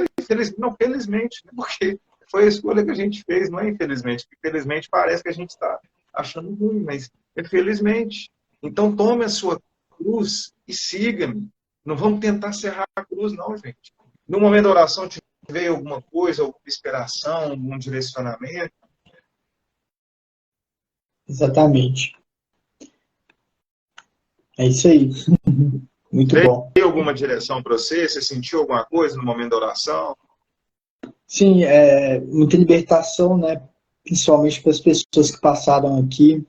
não, felizmente, né? Porque foi a escolha que a gente fez, não é infelizmente. Infelizmente parece que a gente está achando ruim, mas infelizmente. Então tome a sua cruz e siga-me. Não vamos tentar serrar a cruz, não, gente. No momento da oração, te veio alguma coisa, alguma inspiração, algum direcionamento? Exatamente. É isso aí. Muito bom. Veio alguma direção para você? Você sentiu alguma coisa no momento da oração? Sim, muita libertação, né? Principalmente para as pessoas que passaram aqui.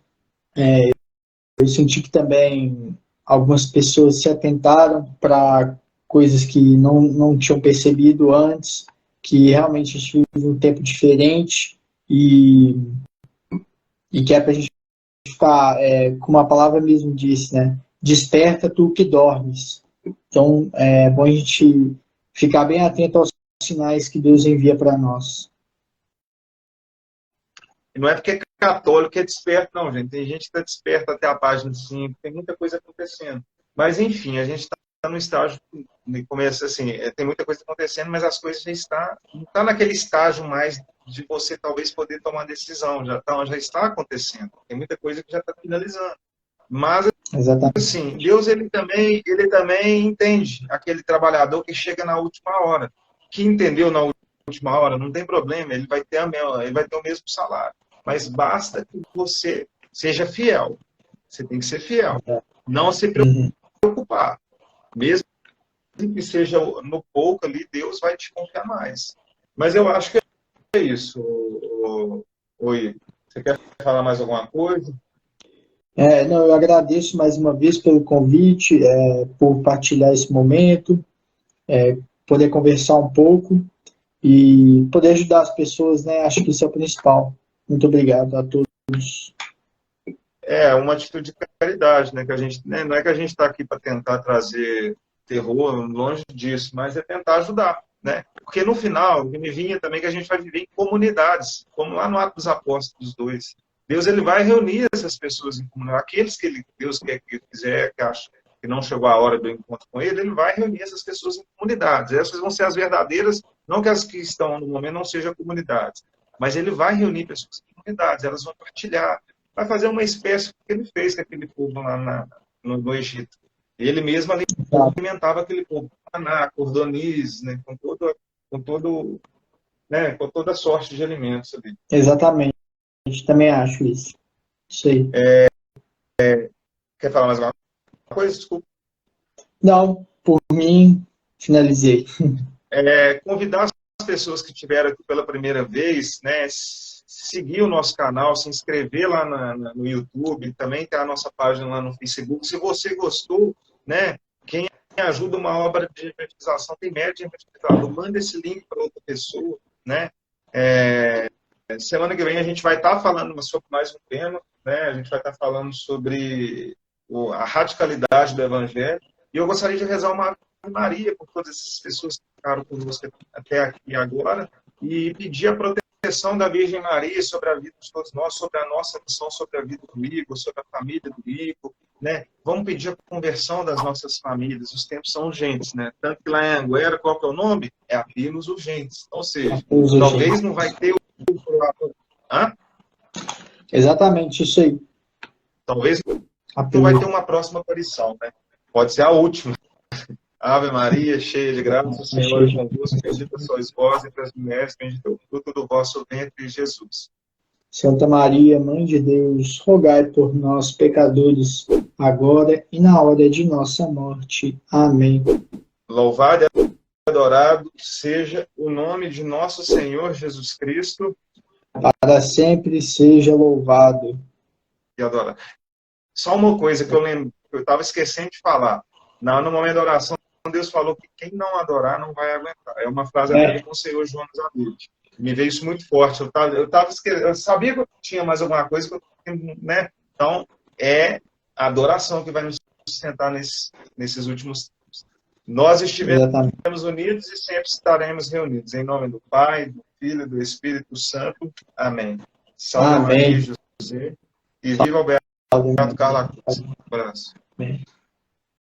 Eu senti que também algumas pessoas se atentaram para coisas que não tinham percebido antes, que realmente a gente vive um tempo diferente e que é para a gente ficar, como a palavra mesmo disse, né? Desperta tu que dormes. Então, é bom a gente ficar bem atento aos sinais que Deus envia para nós. E não é porque é católico que é desperto, não, gente. Tem gente que está desperta até a página 5, tem muita coisa acontecendo. Mas, enfim, a gente está no estágio, começa assim, tem muita coisa acontecendo, mas as coisas não está naquele estágio mais de você talvez poder tomar decisão, já está acontecendo. Tem muita coisa que já está finalizando. Mas, Exatamente. assim, Deus ele também entende aquele trabalhador que chega na última hora. Que entendeu na última hora, não tem problema, ele vai ter o mesmo salário. Mas basta que você seja fiel. Você tem que ser fiel. Não se preocupar. Mesmo que seja no pouco ali, Deus vai te confiar mais. Mas eu acho que é isso. Oi, você quer falar mais alguma coisa? Não, eu agradeço mais uma vez pelo convite, por partilhar esse momento, poder conversar um pouco e poder ajudar as pessoas, né? Acho que isso é o principal. Muito obrigado a todos. É uma atitude de caridade, né? Que a gente, né, não é que a gente está aqui para tentar trazer terror, longe disso, mas é tentar ajudar, né? Porque no final, o que me vinha também é que a gente vai viver em comunidades, como lá no Atos dos Apóstolos 2. Deus ele vai reunir essas pessoas em comunidade, aqueles que Deus quer que quiser, que acha que não chegou a hora do encontro com ele vai reunir essas pessoas em comunidades. Essas vão ser as verdadeiras, não que as que estão no momento não sejam comunidades, mas ele vai reunir pessoas em comunidades, elas vão partilhar, vai fazer uma espécie que ele fez com aquele povo lá no Egito. Ele mesmo alimentava aquele povo, maná, cordoniz, né, com toda sorte de alimentos ali. Exatamente, também acho isso. Isso aí. Quer falar mais alguma coisa? Desculpa. Não, por mim, finalizei. Convidar as pessoas que estiveram aqui pela primeira vez, né, seguir o nosso canal, se inscrever lá no YouTube, também tem a nossa página lá no Facebook. Se você gostou, né, quem ajuda uma obra de evangelização, tem média de evangelizador, manda esse link para outra pessoa, né? Semana que vem a gente vai estar falando sobre mais um tema, né? A gente vai estar falando sobre a radicalidade do Evangelho. E eu gostaria de rezar uma Ave Maria por todas essas pessoas que ficaram conosco até aqui agora e pedir a proteção da Virgem Maria sobre a vida de todos nós, sobre a nossa missão, sobre a vida do Igor, sobre a família do Igor, né? Vamos pedir a conversão das nossas famílias. Os tempos são urgentes, né? Tanto que lá em Anguera, qual que é o nome? É apelos urgentes. Ou seja, talvez não vai ter Hã? Exatamente, isso aí. Talvez não vai ter uma próxima aparição, né? Pode ser a última. Ave Maria, cheia de graça, o Senhor é convosco, bendita sois vós entre as mulheres, bendito é o fruto do vosso ventre, Jesus. Santa Maria, Mãe de Deus, rogai por nós, pecadores, agora e na hora de nossa morte. Amém. Louvado e adorado seja o nome de nosso Senhor Jesus Cristo. Para sempre seja louvado. E adorado. Só uma coisa que eu lembro, eu estava esquecendo de falar. No momento da oração, Deus falou que quem não adorar não vai aguentar. É uma frase até do Senhor João Zanucci. Me veio isso muito forte. Eu sabia que eu tinha mais alguma coisa, né? Então, é a adoração que vai nos sustentar nesses últimos tempos. Nós estivemos unidos e sempre estaremos reunidos. Em nome do Pai, do Filho e do Espírito Santo. Amém. Salve Maria e José. E viva o Beato Carlos Cruz. Um abraço. Amém.